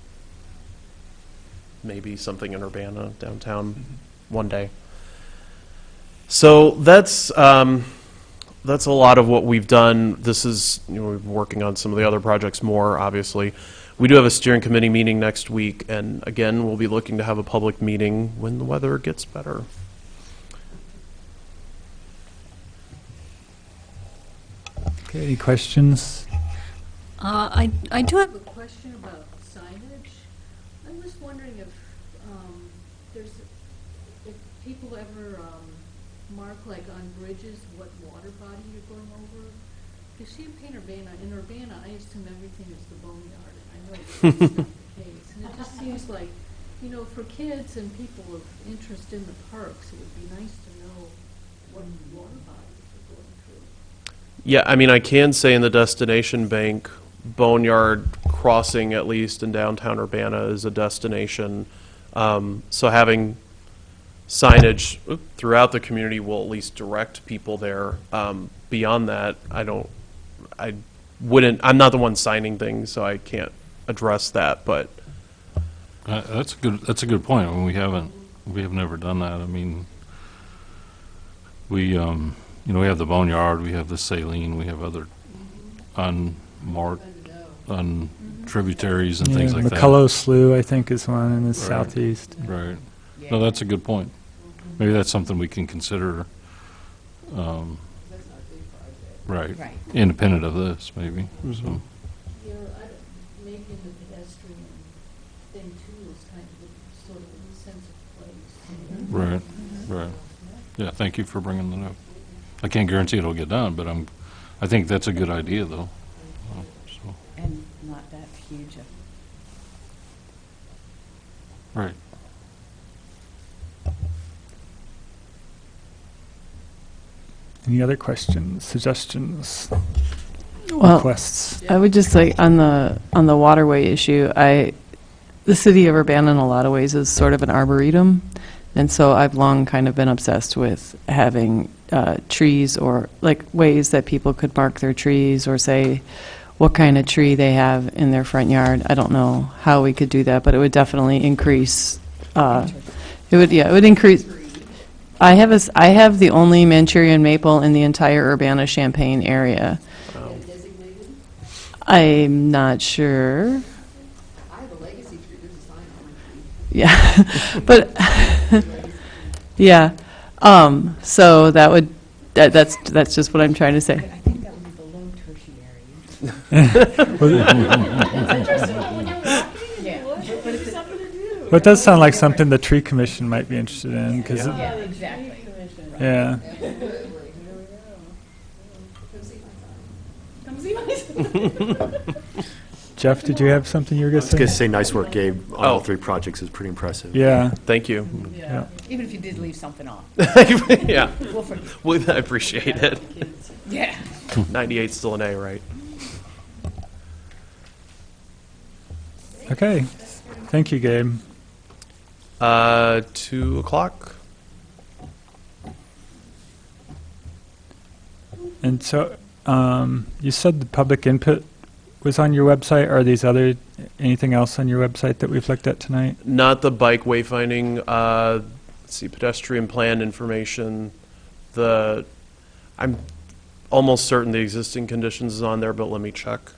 maybe something in Urbana downtown one day. So that's a lot of what we've done. This is, we're working on some of the other projects more, obviously. We do have a steering committee meeting next week, and again, we'll be looking to have a public meeting when the weather gets better. Okay, any questions? I do have a question about signage. I'm just wondering if if people ever mark like on bridges what water body you're going over. Because Champaign Urbana, in Urbana, I assume everything is the boneyard, and I know that's not the case. And it just seems like, for kids and people of interest in the parks, it would be nice to know what water bodies are going through. Yeah, I mean, I can say in the destination bank, Boneyard Crossing, at least in downtown Urbana, is a destination. So having signage throughout the community will at least direct people there. Beyond that, I'm not the one signing things, so I can't address that, but. That's a good point. I mean, we have never done that. I mean, we we have the Boneyard, we have the Saline, we have other unmarked, tributaries and things like that. McCullough Slough, I think, is one in the southeast. Right. No, that's a good point. Maybe that's something we can consider, right, independent of this, maybe, so. Making the pedestrian thing too is kind of a sort of a sense of place. Right. Yeah, thank you for bringing that up. I can't guarantee it'll get done, but I think that's a good idea, though. So, And not that huge. right. Any other questions, suggestions, Well, requests? I would just say on the waterway issue, the city of Urbana in a lot of ways is sort of an arboretum, and so I've long kind of been obsessed with having trees or like ways that people could mark their trees or say what kind of tree they have in their front yard. I don't know how we could do that, but it would definitely increase. It would increase. I have the only Manchurian maple in the entire Urbana-Champaign area. I'm not sure. I have a legacy tree, there's a sign on my tree. Yeah, but, yeah, so that's just what I'm trying to say. I think that would be below tertiary. Well, it does sound like something the tree commission might be interested in, because, Yeah, exactly. yeah. Jeff, did you have something you were going I was going to to say? say, nice work, Gabe, on all Oh. 3 projects. Is pretty impressive. Yeah, Thank you. yeah. Even if you did leave something off. Yeah, We'll forgive. well, I appreciate it. Yeah. 98 's still an A, right? Okay. Thank you, Gabe. 2 o'clock? And so, you said the public input was on your website. Are these anything else on your website that we've looked at tonight? Not the bike wayfinding, let's see, pedestrian plan information. I'm almost certain the existing conditions is on there, but let me check.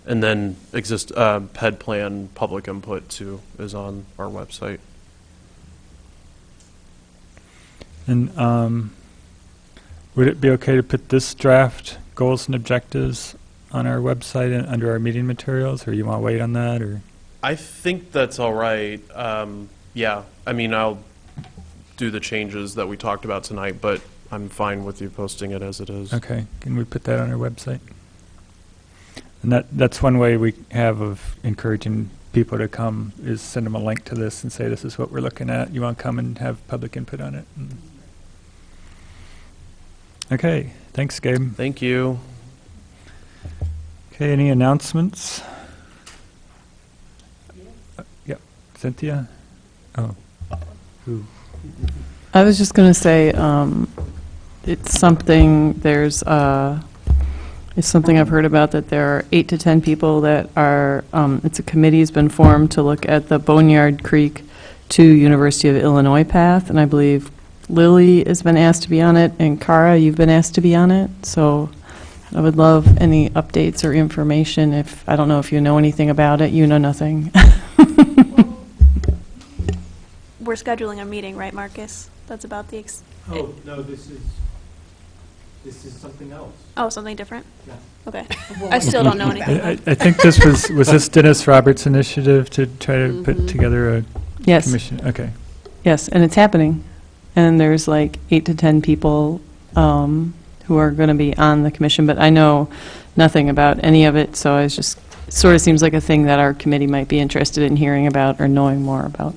And then PED plan public input too is on our website. And would it be okay to put this draft goals and objectives on our website and under our meeting materials, or you want to wait on that, or? I think that's all right. Yeah, I mean, I'll do the changes that we talked about tonight, but I'm fine with you posting it as it is. Okay, can we put that on our website? And that's one way we have of encouraging people to come, is send them a link to this and say, this is what we're looking at. You want to come and have public input on it? Okay, thanks, Gabe. Thank you. Okay, any announcements? Yep, Cynthia? Oh, who? I was just going to say, it's something I've heard about, that there are 8 to 10 people that are, it's a committee has been formed to look at the Boneyard Creek to University of Illinois path, and I believe Lily has been asked to be on it, and Cara, you've been asked to be on it, so I would love any updates or information. I don't know if you know anything about it. You know nothing. We're scheduling a meeting, right, Marcus? That's about the, Oh, no, this is something else. oh, something different? Yeah. Okay. I still don't know anything. I think this was this Dennis Roberts' initiative to try to put together a Yes. commission? Okay. Yes, and it's happening. And there's like 8 to 10 people who are going to be on the commission, but I know nothing about any of it, so it just sort of seems like a thing that our committee might be interested in hearing about or knowing more about.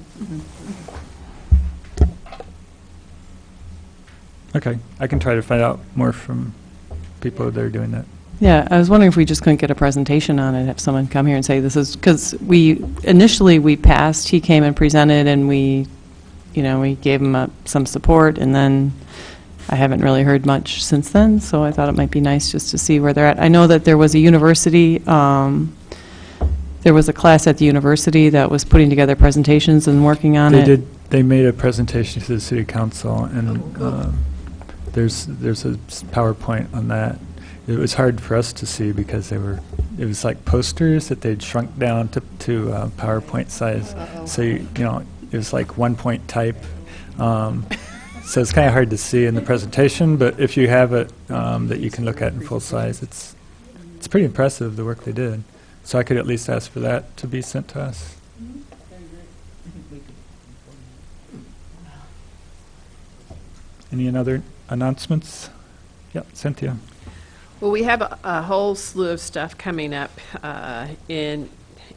Okay, I can try to find out more from people that are doing that. Yeah, I was wondering if we just couldn't get a presentation on it, have someone come here and say this is, because initially we passed, he came and presented, and we gave him some support, and then I haven't really heard much since then, so I thought it might be nice just to see where they're at. I know that there was a university, there was a class at the university that was putting together presentations and working on it. They made a presentation to the city council, and there's a PowerPoint on that. It was hard for us to see because it was like posters that they'd shrunk down to PowerPoint size. So it was like 1-point type. So it's kind of hard to see in the presentation, but if you have it that you can look at in full size, it's pretty impressive, the work they did. So I could at least ask for that to be sent to us. Any other announcements? Yep, Cynthia. Well, we have a whole slew of stuff coming up in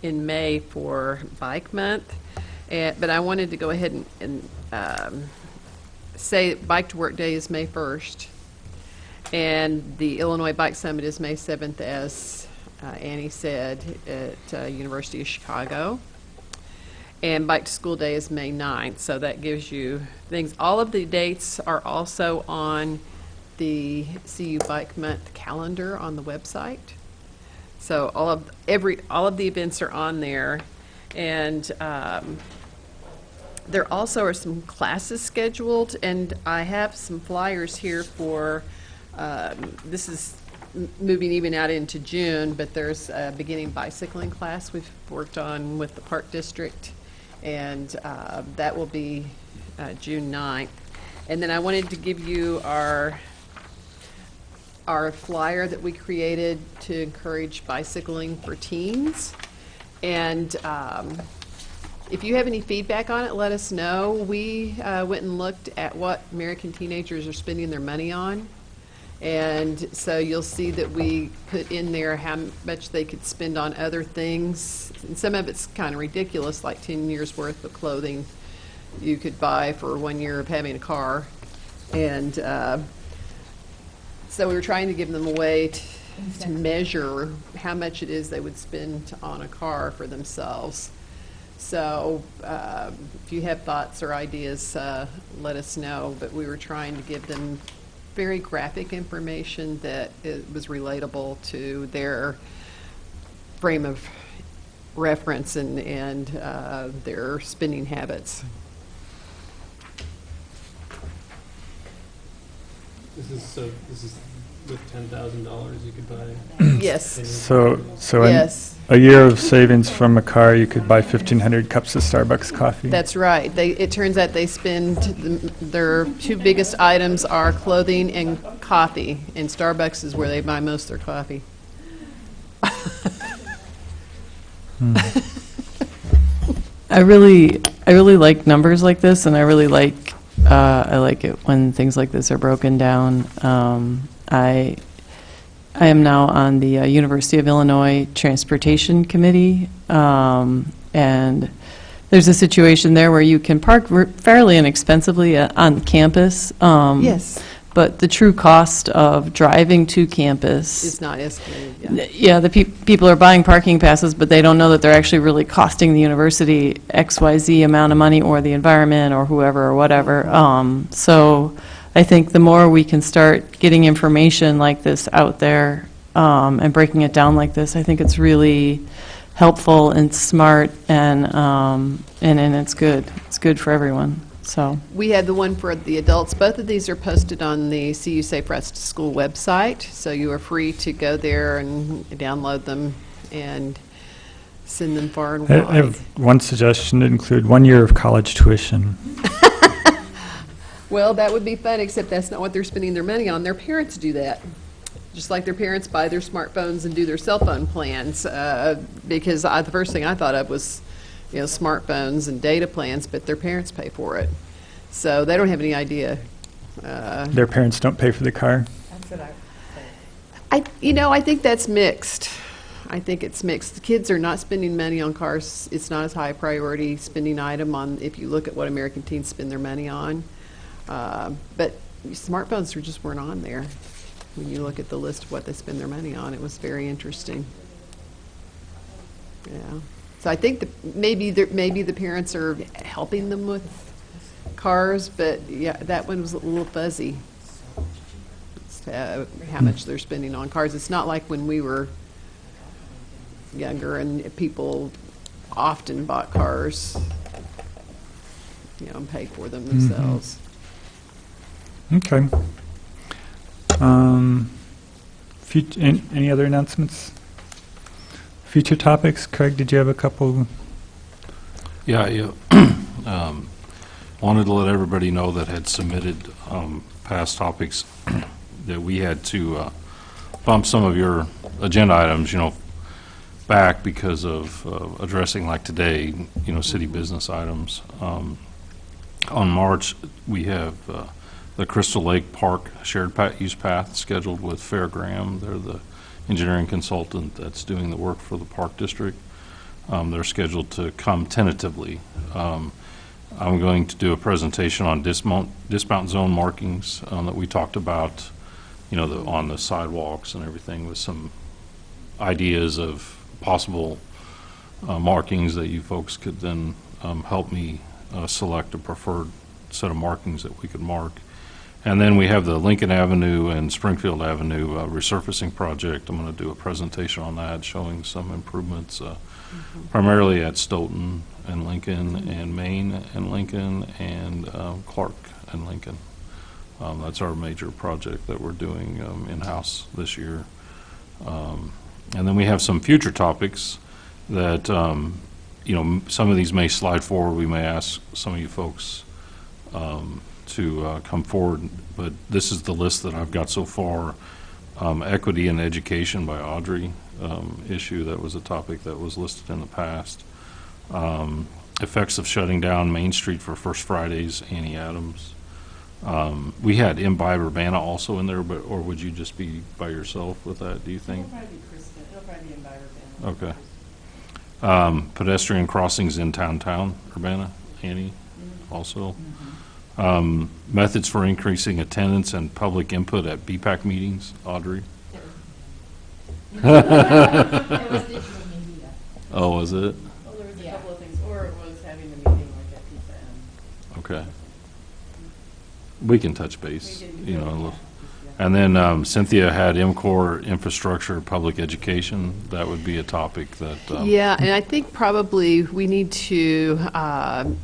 May for Bike Month, but I wanted to go ahead and say Bike to Work Day is May 1st, And the Illinois Bike Summit is May 7th, as Annie said, at University of Chicago. And Bike to School Day is May 9th, so that gives you things. All of the dates are also on the CU Bike Month calendar on the website. So all of the events are on there, and there also are some classes scheduled, and I have some flyers here for. This is moving even out into June, but there's a beginning bicycling class we've worked on with the Park District, and that will be June 9th. And then I wanted to give you our flyer that we created to encourage bicycling for teens. And if you have any feedback on it, let us know. We went and looked at what American teenagers are spending their money on. And so you'll see that we put in there how much they could spend on other things. And some of it's kind of ridiculous, like 10 years worth of clothing you could buy for 1 year of having a car. And so we were trying to give them a way to measure how much it is they would spend on a car for themselves. So if you have thoughts or ideas, let us know. But we were trying to give them very graphic information that it was relatable to their frame of reference and their spending habits. This is with $10,000 you could buy. Yes. So Yes. a year of savings from a car, you could buy 1,500 cups of Starbucks coffee. That's right. It turns out they spend, their two biggest items are clothing and coffee, and Starbucks is where they buy most of their coffee. I really like numbers like this, and I like it when things like this are broken down. I am now on the University of Illinois Transportation Committee, and there's a situation there where you can park fairly inexpensively on campus. Yes. But the true cost of driving to campus It's not estimated, yeah. yeah, the people are buying parking passes, but they don't know that they're actually really costing the university XYZ amount of money, or the environment, or whoever, or whatever. So I think the more we can start getting information like this out there and breaking it down like this, I think it's really helpful and smart, and it's good. It's good for everyone. So We had the one for the adults. Both of these are posted on the CU Safe Routes to School website, so you are free to go there and download them and send them far and wide. I have one suggestion to include 1 year of college tuition. Well, that would be fun, except that's not what they're spending their money on. Their parents do that. Just like their parents buy their smartphones and do their cell phone plans, because the first thing I thought of was, smartphones and data plans, but their parents pay for it. So they don't have any idea. Their parents don't pay for the car. I think that's mixed. I think it's mixed. The kids are not spending money on cars. It's not as high a priority spending item if you look at what American teens spend their money on. But smartphones just weren't on there. When you look at the list of what they spend their money on, it was very interesting. Yeah. So I think maybe the parents are helping them with cars, but yeah, that one was a little fuzzy. How much they're spending on cars. It's not like when we were younger and people often bought cars, and paid for them themselves. Okay. Any other announcements? Future topics? Craig, did you have a couple? Yeah, wanted to let everybody know that had submitted past topics that we had to bump some of your agenda items, back because of addressing, like today, city business items. On March, we have the Crystal Lake Park Shared Use Path scheduled with Fair Graham. They're the engineering consultant that's doing the work for the Park District. They're scheduled to come tentatively. I'm going to do a presentation on dismount zone markings that we talked about, on the sidewalks and everything, with some ideas of possible markings that you folks could then help me select a preferred set of markings that we could mark. And then we have the Lincoln Avenue and Springfield Avenue resurfacing project. I'm going to do a presentation on that, showing some improvements, primarily at Stoughton and Lincoln and Maine and Lincoln and Clark and Lincoln. That's our major project that we're doing in-house this year. And then we have some future topics that, some of these may slide forward. We may ask some of you folks to come forward, but this is the list that I've got so far. Equity in education by Audrey issue, that was a topic that was listed in the past. Effects of shutting down Main Street for First Fridays, Annie Adams. We had Imbibe Urbana also in there, or would you just be by yourself with that, do you think? It'll probably be Kristen. It'll probably be Imbibe Urbana. Okay. Pedestrian crossings in Town, Urbana, Annie, also. Methods for increasing attendance and public input at BPAC meetings, Audrey? It was digital media. Oh, was it? Well, there was a couple of things, or it was having the meeting like at Pizza M. Okay. We can touch base, We can- look. And then Cynthia had MCOR, infrastructure, public education. That would be a topic that. Yeah, and I think probably we need to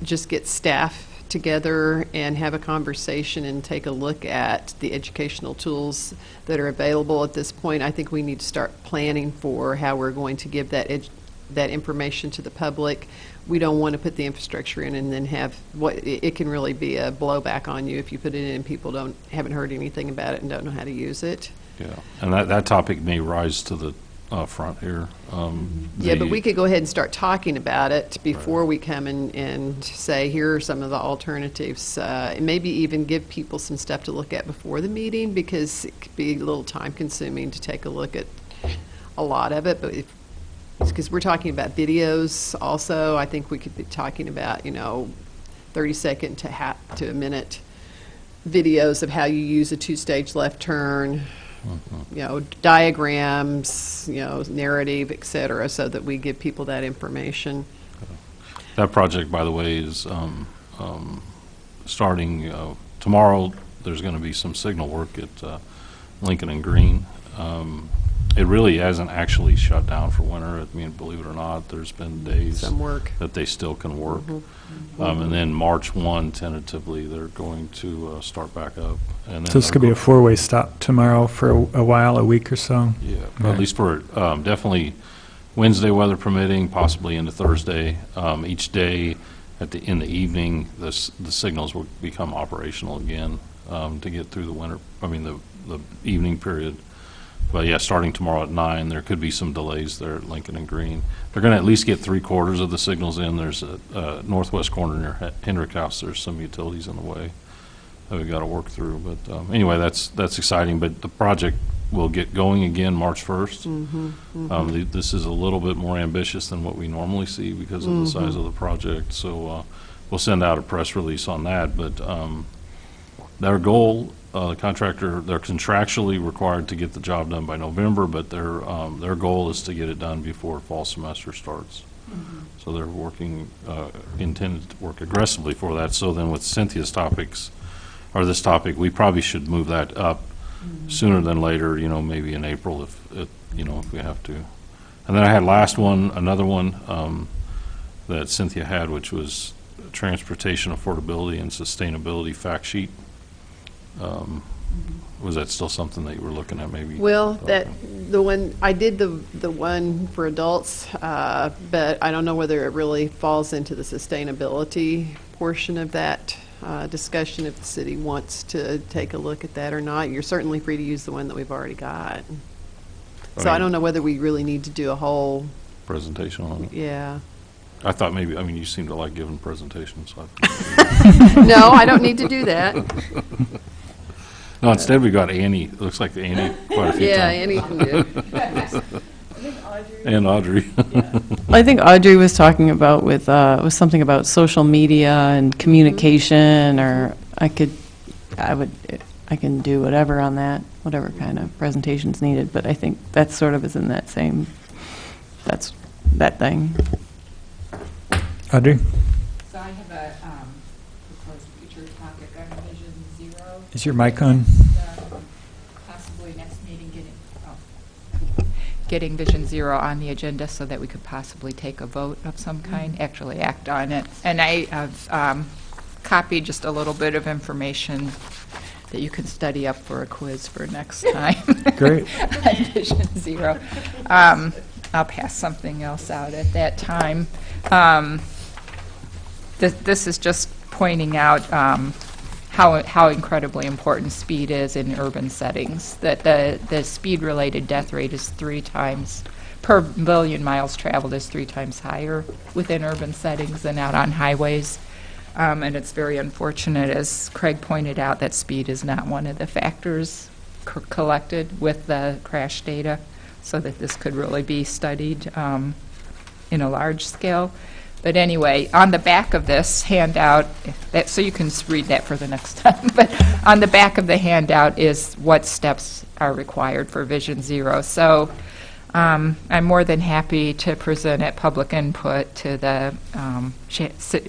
just get staff together and have a conversation and take a look at the educational tools that are available at this point. I think we need to start planning for how we're going to give that information to the public. We don't want to put the infrastructure in and then have it can really be a blowback on you if you put it in and people haven't heard anything about it and don't know how to use it. Yeah, and that topic may rise to the front here. Yeah, but we could go ahead and start talking about it before we come and say, here are some of the alternatives. Maybe even give people some stuff to look at before the meeting, because it could be a little time consuming to take a look at a lot of it. But because we're talking about videos also, I think we could be talking about, 30-second to a minute videos of how you use a two-stage left turn, diagrams, narrative, et cetera, so that we give people that information. That project, by the way, is starting tomorrow. There's going to be some signal work at Lincoln and Green. It really hasn't actually shut down for winter. I mean, believe it or not, there's been days Some work. that they still can work. And then March 1, tentatively, they're going to start back up. And then So this could be a four-way stop tomorrow for a while, a week or so? Yeah, at least for definitely Wednesday, weather permitting, possibly into Thursday. Each day in the evening, the signals will become operational again to get through the winter, the evening period. But yeah, starting tomorrow at 9, there could be some delays there at Lincoln and Green. They're going to at least get 3/4 of the signals in. There's a northwest corner near Hendrick House. There's some utilities in the way that we've got to work through. But anyway, that's exciting. But the project will get going again March 1st. This is a little bit more ambitious than what we normally see because of the size of the project. So we'll send out a press release on that. But their goal. The contractor, they're contractually required to get the job done by November, but their goal is to get it done before fall semester starts. So they're intended to work aggressively for that. So then with Cynthia's topics, or this topic, we probably should move that up sooner than later, maybe in April if we have to. And then I had another one that Cynthia had, which was transportation affordability and sustainability fact sheet. Was that still something that you were looking at maybe? Well, I did the one for adults, but I don't know whether it really falls into the sustainability portion of that discussion, if the city wants to take a look at that or not. You're certainly free to use the one that we've already got. So I don't know whether we really need to do a whole presentation on it. Yeah. I thought maybe, you seem to like giving presentations. So No, I don't need to do that. No, instead we got Annie. It looks like Annie quite a few Yeah, times. Annie can do. And Audrey. I think Audrey was talking about was something about social media and communication, or I I can do whatever on that, whatever kind of presentation's needed, but I think that sort of is in that same, that's that thing. Audrey? So I have a proposed future topic on Vision Zero. Is your mic on? Possibly next meeting getting Vision Zero on the agenda so that we could possibly take a vote of some kind, actually act on it. And I have copied just a little bit of information that you can study up for a quiz for next time. Great. On Vision Zero. I'll pass something else out at that time. This is just pointing out how incredibly important speed is in urban settings, that the speed-related death rate is 3 times, per million miles traveled is 3 times higher within urban settings than out on highways. And it's very unfortunate, as Craig pointed out, that speed is not one of the factors collected with the crash data, so that this could really be studied in a large scale. But anyway, on the back of this handout, so you can read that for the next time, but on the back of the handout is what steps are required for Vision Zero. So I'm more than happy to present at public input to the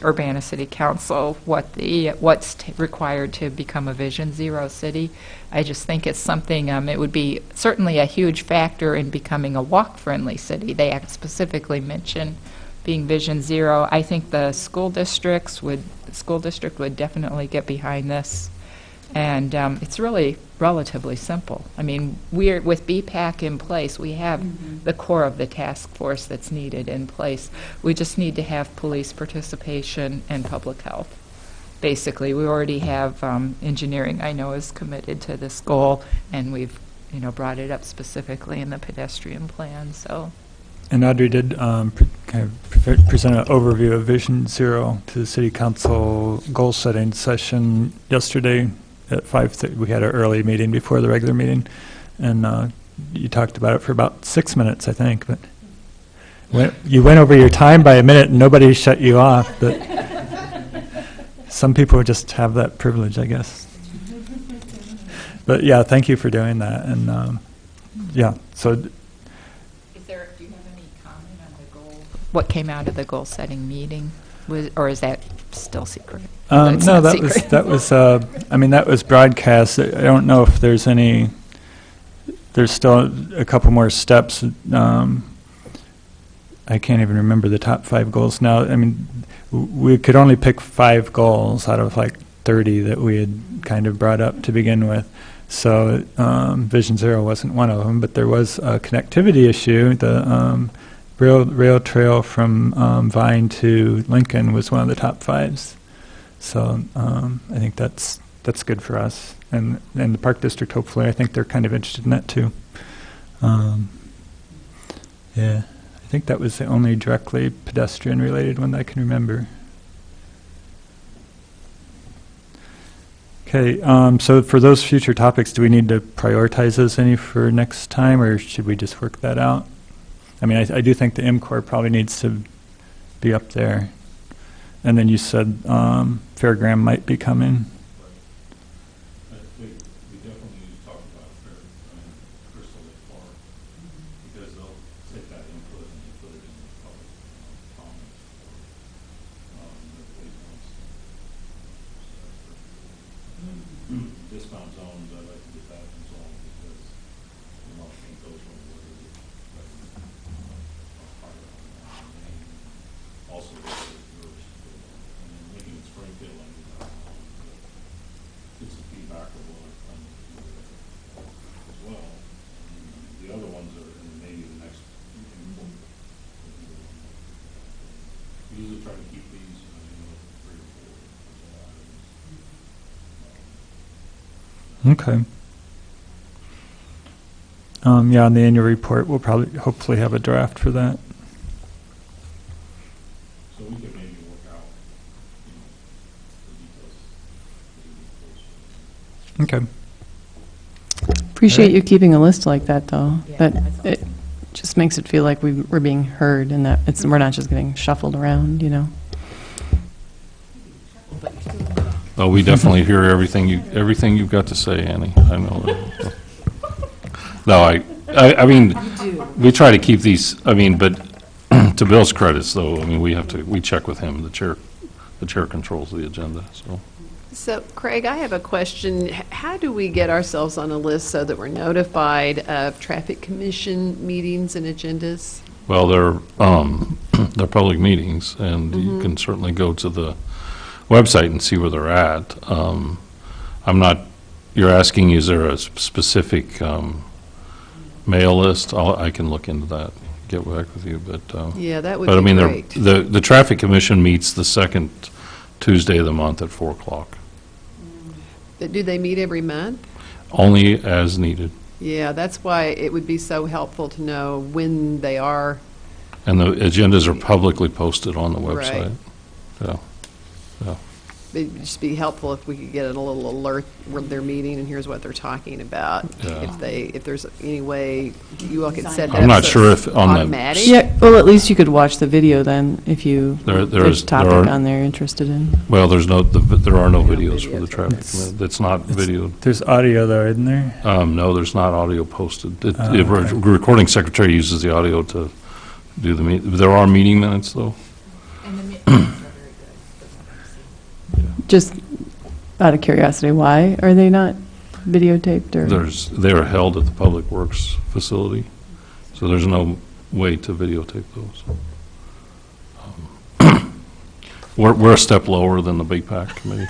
Urbana City Council what's required to become a Vision Zero city. I just think it's something, it would be certainly a huge factor in becoming a walk-friendly city. They specifically mention being Vision Zero. I think the school district would definitely get behind this. And it's really relatively simple. I mean, with BPAC in place, we have the core of the task force that's needed in place. We just need to have police participation and public health. Basically, we already have engineering, I know, is committed to this goal, and we've brought it up specifically in the pedestrian plan. So. And Audrey did kind of present an overview of Vision Zero to the City Council goal-setting session yesterday at 5:30. We had an early meeting before the regular meeting, and you talked about it for about 6 minutes, I think. But you went over your time by a minute, and nobody shut you off. But some people just have that privilege, I guess. But yeah, thank you for doing that. And yeah, so. Do you have any comment on the goal? What came out of the goal-setting meeting, or is that still secret? No, that was broadcast. I don't know if there's any. There's still a couple more steps. I can't even remember the top 5 goals now. I mean, we could only pick 5 goals out of like 30 that we had kind of brought up to begin with. So Vision Zero wasn't one of them, but there was a connectivity issue. The rail trail from Vine to Lincoln was one of the top 5s. So I think that's good for us, and the Park District. Hopefully, I think they're kind of interested in that too. Yeah, I think that was the only directly pedestrian-related one that I can remember. Okay, so for those future topics, do we need to prioritize those any for next time, or should we just work that out? I mean, I do think the MCOR probably needs to be up there. And then you said Fairgram might be coming. We definitely need to talk about Crystal Lake Park, because they'll take that input and put it in the public comments that the police wants. Dismount zones, I'd like to get that resolved, because we want to think those ones where also Lincoln and Springfield, get some feedback of what I've done as well. And the other ones are in maybe the next report. We usually try to keep these 3 or 4 items. Okay. Yeah, on the annual report, we'll probably hopefully have a draft for that. So we could maybe work out, the details. Okay. Appreciate you keeping a list like that, though. Yeah, That that's it just makes it feel like we're being heard, and that we're not just getting shuffled around. Oh, we definitely hear everything you've got to say, Annie. I know that. No, I mean, we try to keep these, I mean, but to Bill's credits, though, I mean, we check with him. The chair controls the agenda, so. So, Craig, I have a question. How do we get ourselves on a list so that we're notified of traffic commission meetings and agendas? Well, they're public meetings, and you can certainly go to the website and see where they're at. You're asking, is there a specific mail list? I can look into that, get back with you, but. Yeah, that would But I be mean, great. the Traffic Commission meets the second Tuesday of the month at 4 o'clock, But do they meet every month? only as needed. Yeah, that's why it would be so helpful to know when they are. And the agendas are publicly posted on the Right. website. Yeah. It'd just be helpful if we could get a little alert when they're meeting and here's what they're talking about. Yeah. If there's any way you all could set that up. I'm not so sure it's if on the- automatic. Yeah, well, at least you could watch the video then, if There there's is- a topic there are- on there you're interested in. Well, there are no videos for the videos. traffic. It's not videoed. There's audio though, isn't there? No, there's not audio posted. The recording secretary uses the audio to do the meet. There are meeting minutes, though. Just out of curiosity, why are they not videotaped or? They are held at the Public Works facility, so there's no way to videotape those. We're a step lower than the Big Pack Committee.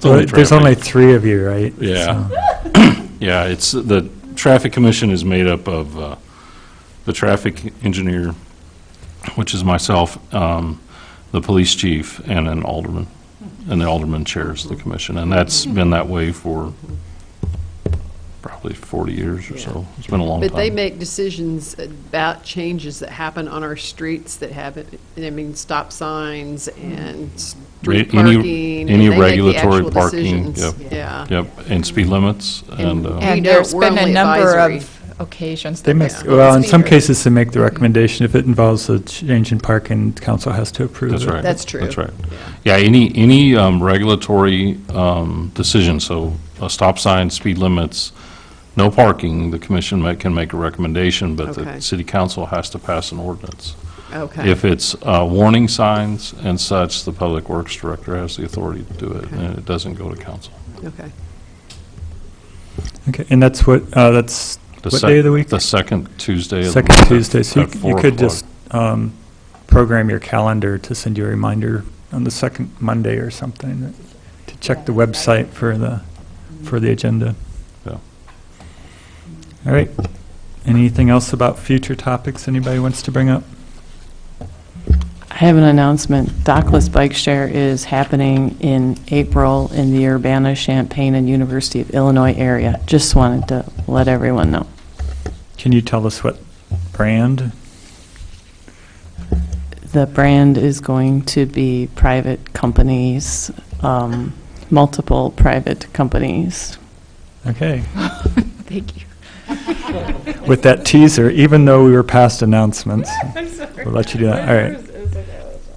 Well, there's traffic. only 3 of you, right? Yeah. So- Yeah, it's, the Traffic Commission is made up of the traffic engineer, which is myself, the police chief, and an alderman. And the alderman chairs the commission, and that's been that way for probably 40 years or so. It's been a long time. But they make decisions about changes that happen on our streets that have, stop signs and street Any- parking. any and they make the regulatory actual parking, decisions. yep. Yeah. Yep, and speed limits, and, We And don't- there's we're been a only number advisory. of occasions. They that make, they- well, in some cases, they make the recommendation. If it involves a change in parking, council has to approve it. that's right. That's true. That's right. Yeah, any regulatory decision, so a stop sign, speed limits, no parking, the commission can make a recommendation, but Okay. the city council has to pass an ordinance. Okay. If it's warning signs and such, the public works director has the authority to do it, Okay. and it doesn't go to council. Okay. Okay, and that's what day of the week? The second Tuesday of the Second month Tuesday. So at you 4 could o'clock. just program your calendar to send you a reminder on the second Monday or something to check the website for the agenda. Yeah. All right. Anything else about future topics anybody wants to bring up? I have an announcement. Dockless Bike Share is happening in April in the Urbana-Champaign and University of Illinois area. Just wanted to let everyone know. Can you tell us what brand? The brand is going to be private companies, multiple private companies. Okay. Thank you. With that teaser, even though we were past announcements, we'll let you do that. All right.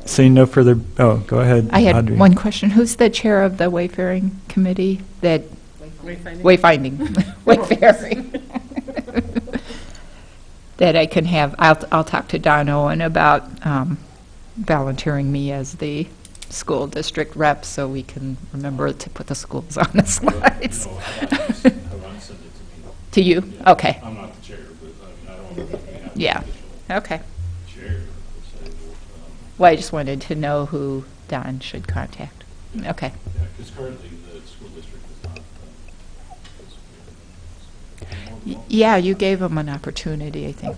Seeing no further, go ahead. I had Audrey. one question. Who's the chair of the wayfaring committee that? Wayfinding. Wayfaring. That I can have, I'll talk to Don Owen about volunteering me as the school district rep so we can remember to put the schools on the slides. To you? Okay. I'm not the chair, but I don't know if we have Yeah. Okay. chair. Well, I just wanted to know who Don should contact. Okay. Yeah, because currently the school district is not. Yeah, you gave him an opportunity, I think,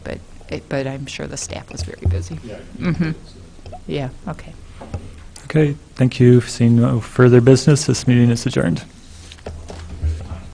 but I'm sure the staff was very busy. Yeah. Mhm. Yeah, okay. Okay, thank you. Seeing no further business, this meeting is adjourned.